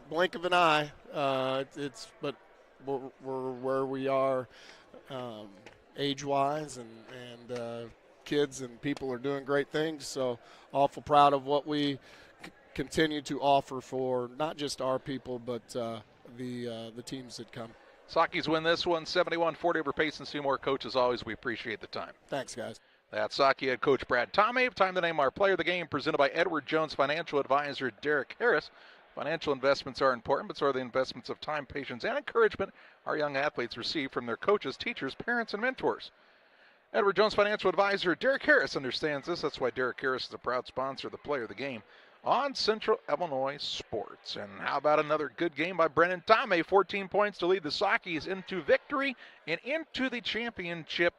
blink of an eye. But we're where we are age-wise, and kids and people are doing great things. So, awful proud of what we continue to offer for not just our people, but the teams that come. Saukees win this one, 71-40 over Payson. Seymour. Coach, as always, we appreciate the time. Thanks, guys. That's Saukee head coach Brad Tomei. Time to name our player of the game, presented by Edward Jones financial advisor Derek Harris. Financial investments are important, but so are the investments of time, patience, and encouragement our young athletes receive from their coaches, teachers, parents, and mentors. Edward Jones financial advisor Derek Harris understands this. That's why Derek Harris is a proud sponsor of the player of the game on Central Illinois Sports. And how about another good game by Brennan Tomei? 14 points to lead the Saukees into victory and into the championship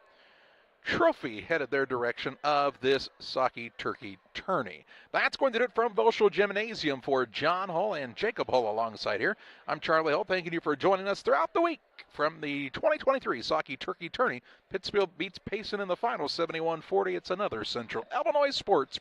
trophy headed their direction of this Saukee Turkey Tourney. That's going to do it from Volschel Gymnasium. For John Hull and Jacob Hull alongside here, I'm Charlie Hull, thanking you for joining us throughout the week from the 2023 Saukee Turkey Tourney. Pittsfield beats Payson in the final, 71-40. It's another Central Illinois Sports